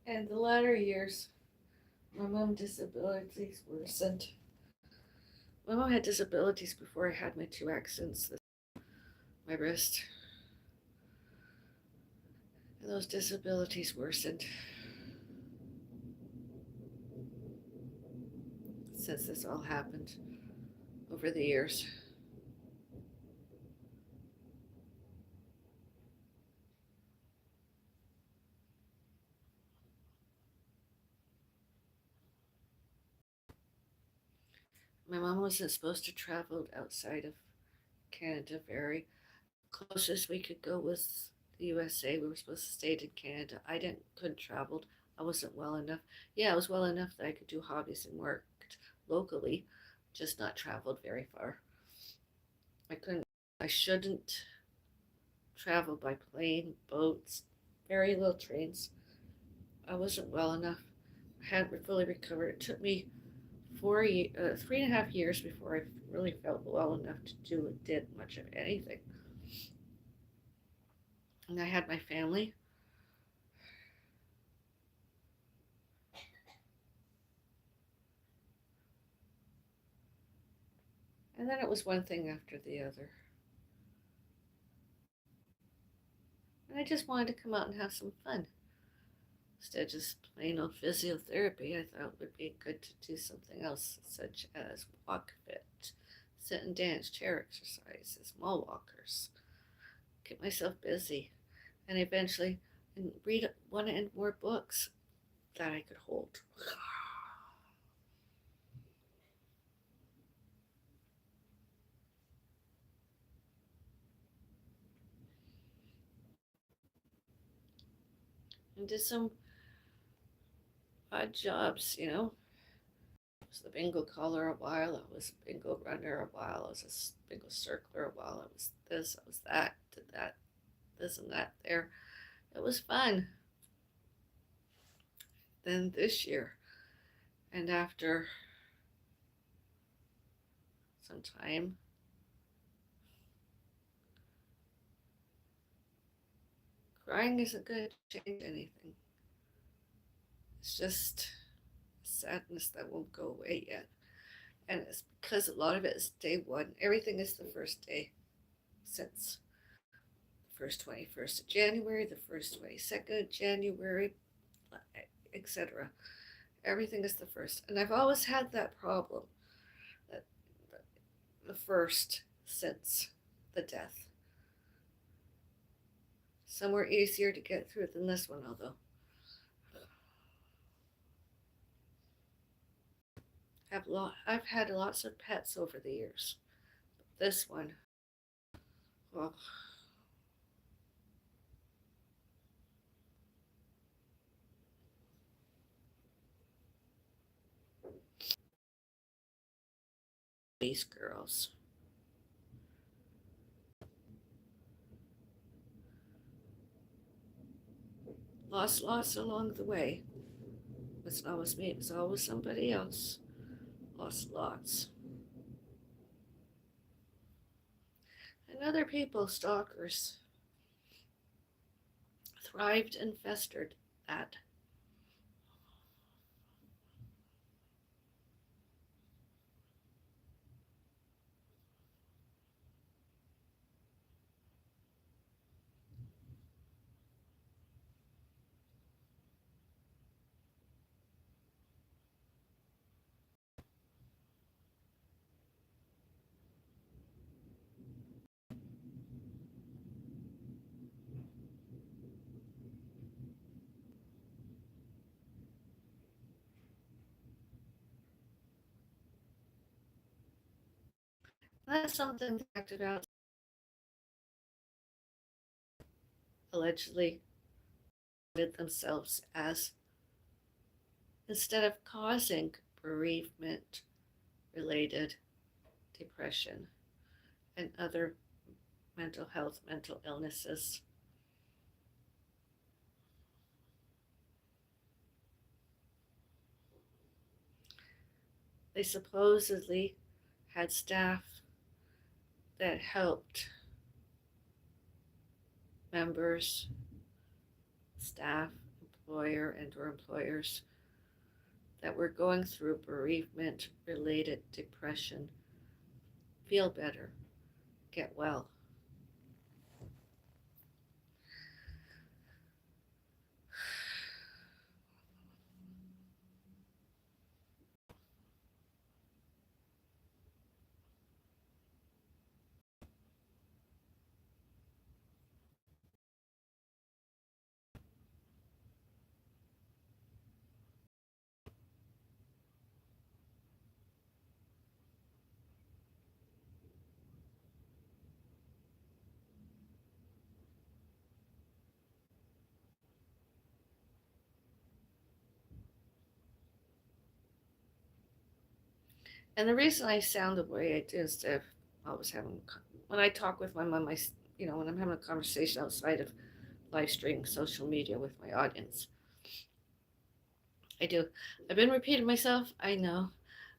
[SPEAKER 1] And the latter years, my mom's disabilities worsened. My mom had disabilities before I had my two accidents, my wrist, and those disabilities worsened since this all happened over the years. My mom wasn't supposed to travel outside of Canada very. Closest we could go was the USA. We were supposed to stay in Canada. I didn't couldn't travel. I wasn't well enough. Yeah, I was well enough that I could do hobbies and work locally, just not traveled very far. I couldn't. I shouldn't travel by plane, boats, very little trains. I wasn't well enough. I hadn't fully recovered. It took me 3.5 years before I really felt well enough to do and did much of anything. And I had my family. And then it was one thing after the other. And I just wanted to come out and have some fun. Instead of just plain old physiotherapy, I thought it would be good to do something else, such as walk fit, sit and dance, chair exercises, mall walkers, get myself busy, and eventually read one and more books that I could hold. And did some odd jobs, I was the bingo caller a while, I was a bingo runner a while, I was a bingo circler a while, I was this, I was that, did that, this and that there. It was fun. Then this year, and after some time, crying isn't going to change anything. It's just sadness that won't go away yet. And it's because a lot of it is day one. Everything is the first day since the first 21st of January, the first 22nd of January, etc. Everything is the first. And I've always had that problem, that the first since the death. Some were easier to get through than this one, although. I've had lots of pets over the years. This one, well, these girls lost lots along the way. It's not always me, it was always somebody else. Lost lots. And other people, stalkers, thrived and festered that. That's something that acted out allegedly did themselves as, instead of causing bereavement related depression and other mental health, mental illnesses. They supposedly had staff that helped members, staff, employer, and or employers that were going through bereavement related depression feel better, get well. And the reason I sound the way I do is that I was having, when I talk with my mom, when I'm having a conversation outside of live streaming social media with my audience, I do. I've been repeating myself, I know,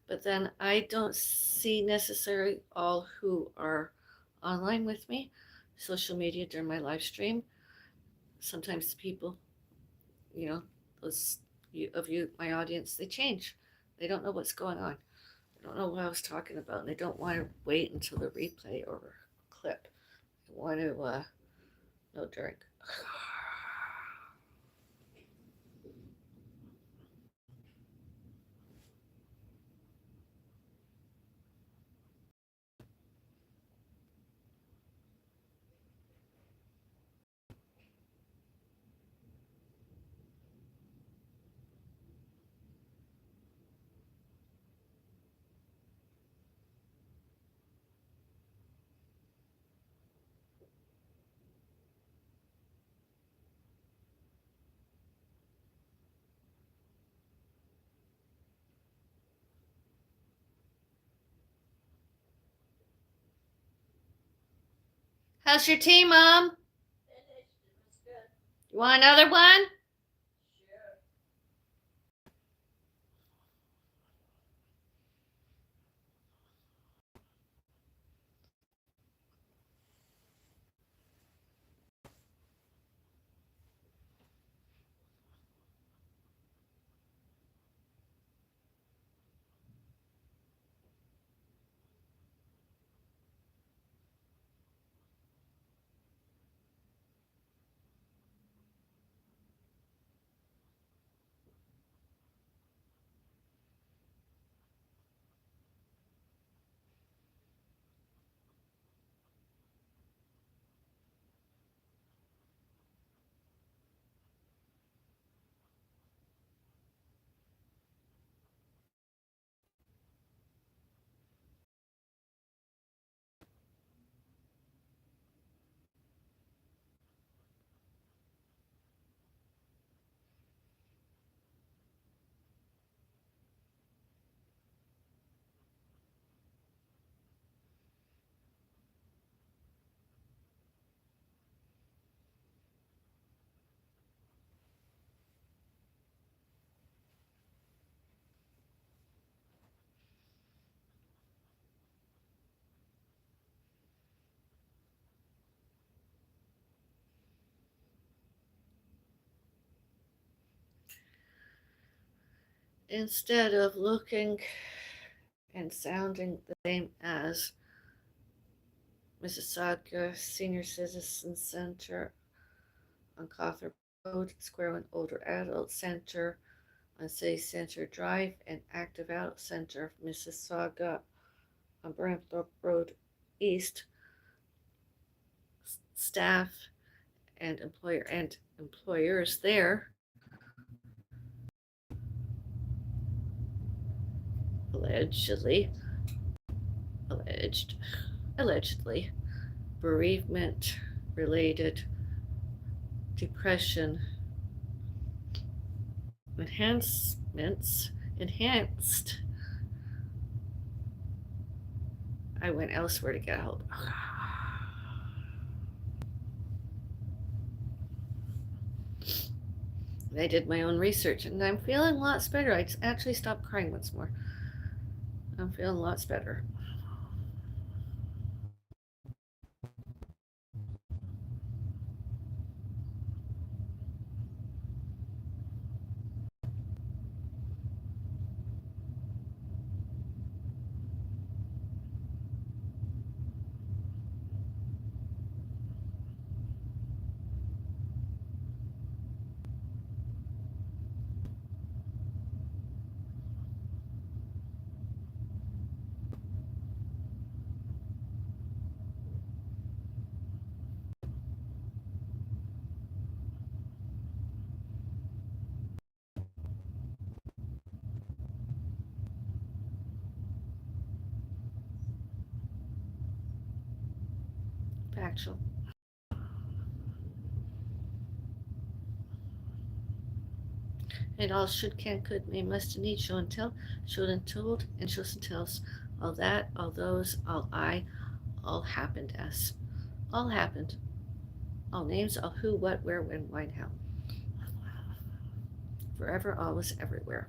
[SPEAKER 1] but then I don't see necessarily all who are online with me, social media during my live stream. Sometimes people, you know, those of you, my audience, they change. They don't know what's going on. They don't know what I was talking about, and they don't want to wait until the replay or clip. They want to no drink. How's your tea, Mom? You want another one? Instead of looking and sounding the same as Mississauga Senior Citizen Center on Cawthorpe Road, Square One Older Adult Center on City Center Drive, and Active Adult Center of Mississauga on Burnthorpe Road East. Staff and employers there allegedly alleged allegedly bereavement related depression enhanced. I went elsewhere to get help. I did my own research and I'm feeling lots better. I actually stopped crying once more. I'm feeling lots better. actual. And all should, can, could, may, must, and need, show and tell, showed and told, and shows and tells. All that, all those, all I, all happened as. All happened. All names, all who, what, where, when, why, and how. Forever, always, everywhere.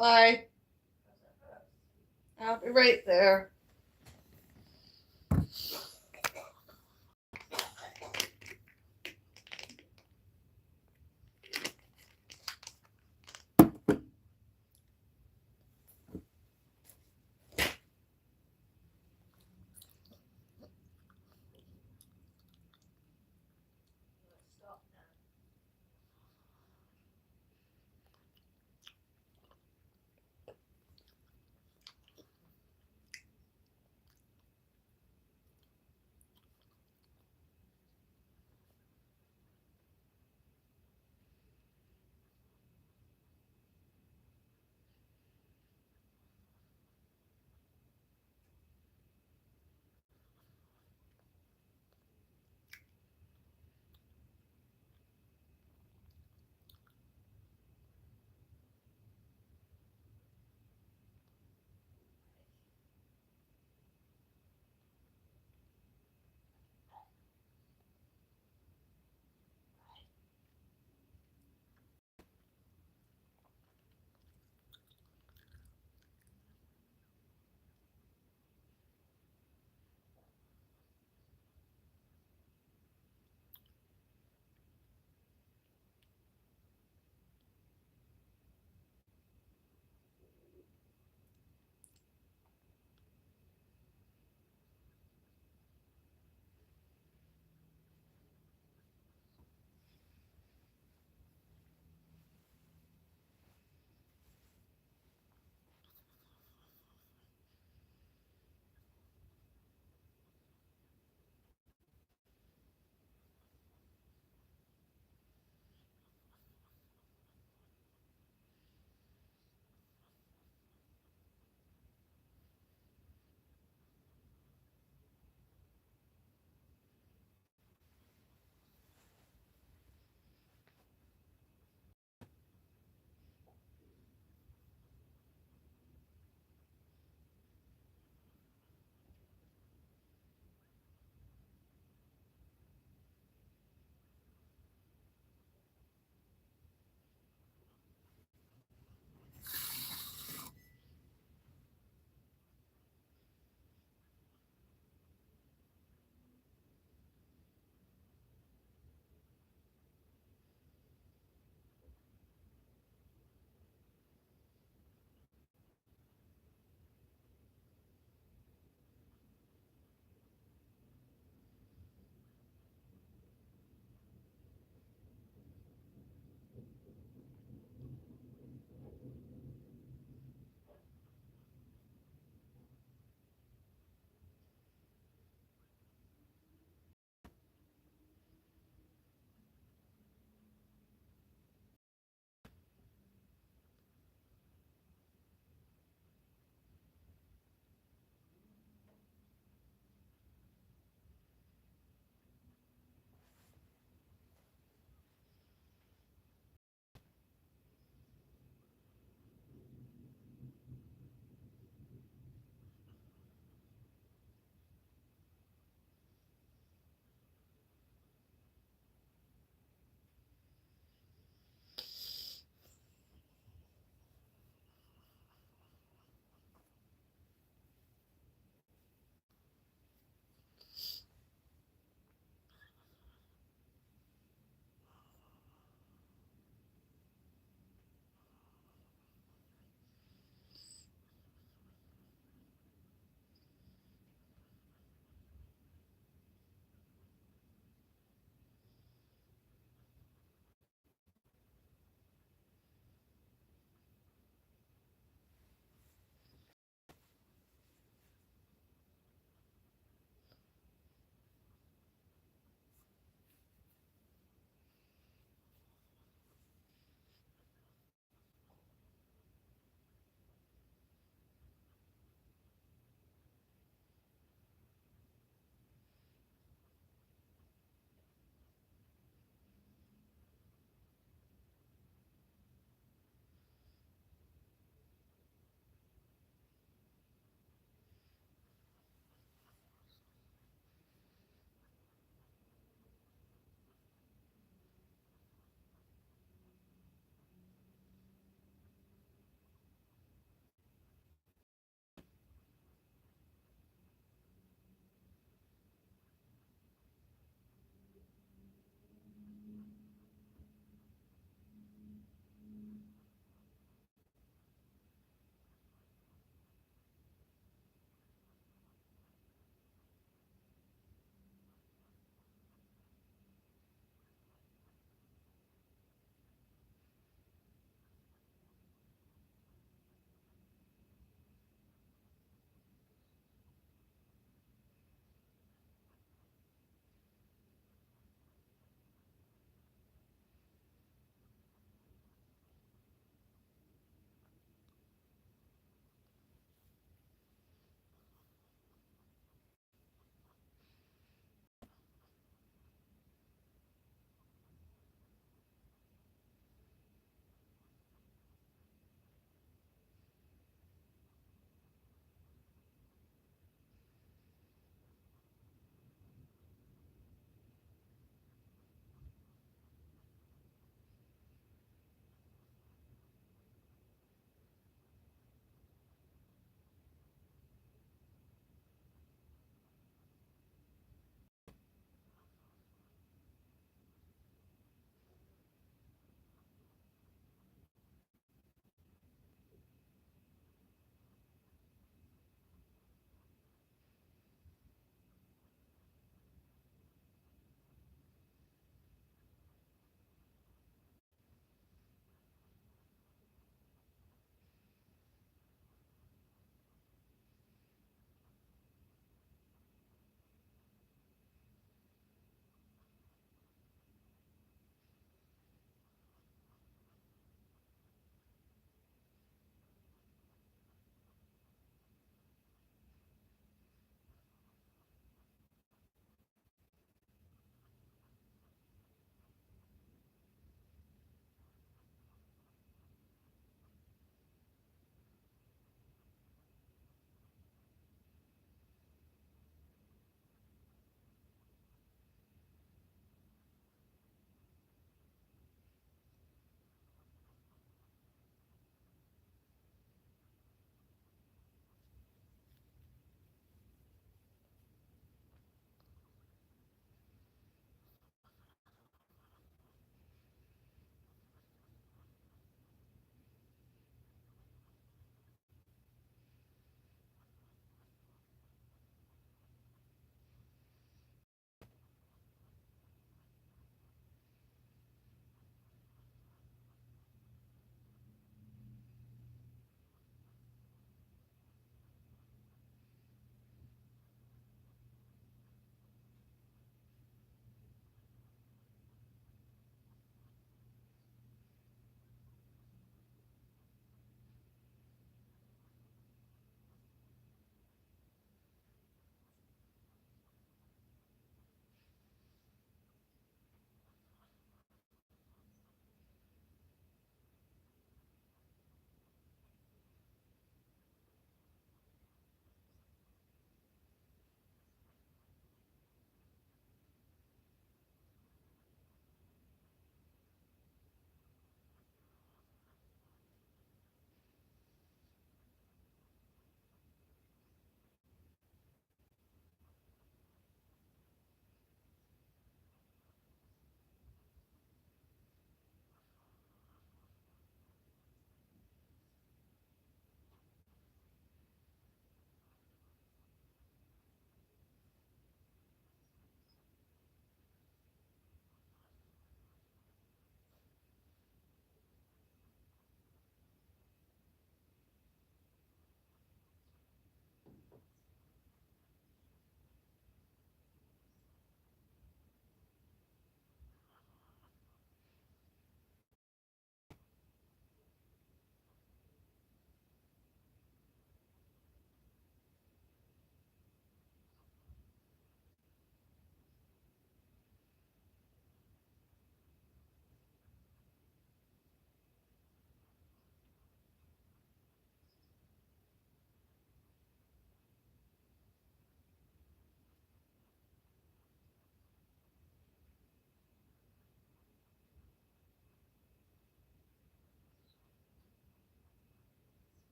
[SPEAKER 1] Bye. I'll be right there.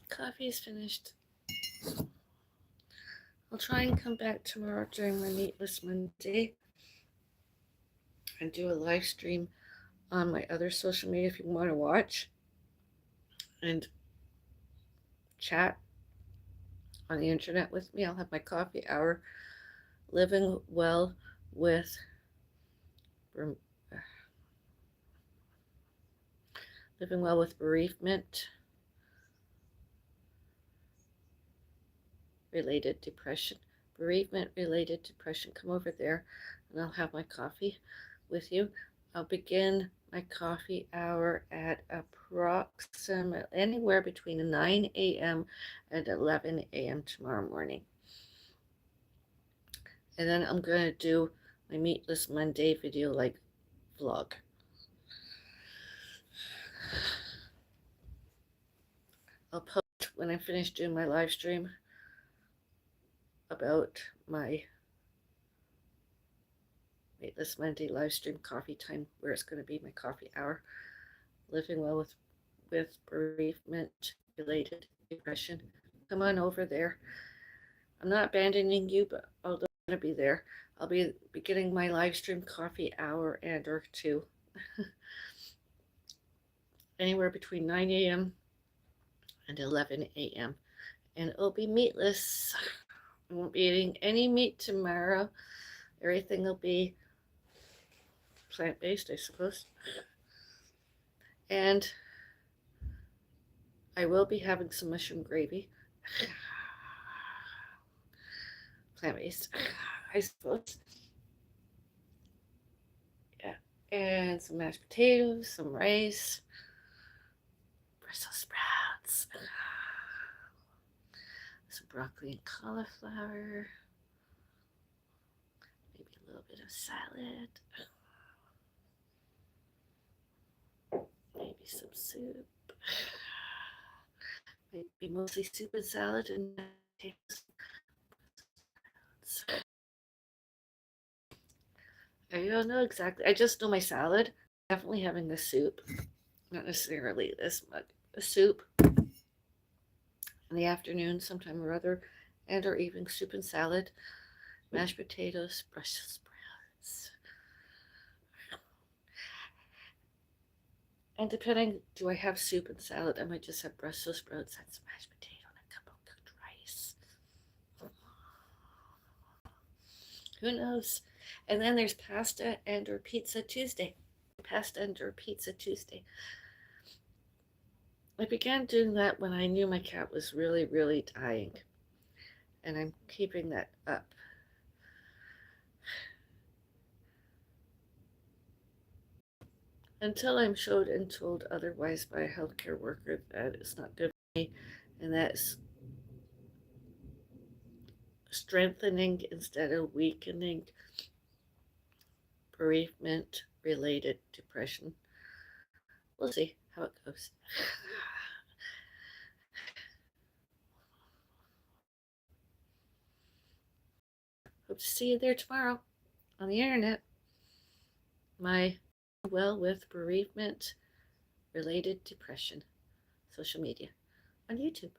[SPEAKER 1] Coffee's finished. I'll try and come back tomorrow during my Meatless Monday and do a live stream on my other social media if you want to watch and chat on the internet with me. I'll have my coffee hour, living well with living well with bereavement-related depression. Bereavement-related depression. Come over there, and I'll have my coffee with you. I'll begin my coffee hour at approximately anywhere between 9 a.m. and 11 a.m. tomorrow morning. And then I'm going to do my Meatless Monday video like vlog. I'll post when I finish doing my live stream about my Meatless Monday live stream coffee time, where it's going to be my coffee hour. Living well with bereavement-related depression. Come on over there. I'm not abandoning you, but although I'm going to be there, I'll be beginning my live stream coffee hour and or 2. Anywhere between 9 a.m. and 11 a.m. And it'll be meatless. I won't be eating any meat tomorrow. Everything will be plant-based, I suppose. And I will be having some mushroom gravy. Plant-based, I suppose. Yeah. And some mashed potatoes, some rice, Brussels sprouts, some broccoli and cauliflower, maybe a little bit of salad, maybe some soup, maybe mostly soup and salad and potatoes. I don't know exactly. I just know my salad. Definitely having the soup, not necessarily this mug. A soup in the afternoon, sometime or other, and or evening soup and salad, mashed potatoes, Brussels sprouts. And depending, do I have soup and salad? I might just have Brussels sprouts and some mashed potato and a cup of cooked rice. Who knows? And then there's pasta and or pizza Tuesday. Pasta and or pizza Tuesday. I began doing that when I knew my cat was really, really dying. And I'm keeping that up. Until I'm showed and told otherwise by a healthcare worker that it's not good for me, and that's strengthening instead of weakening bereavement-related depression. We'll see how it goes. Hope to see you there tomorrow on the internet. My well with bereavement-related depression social media on YouTube.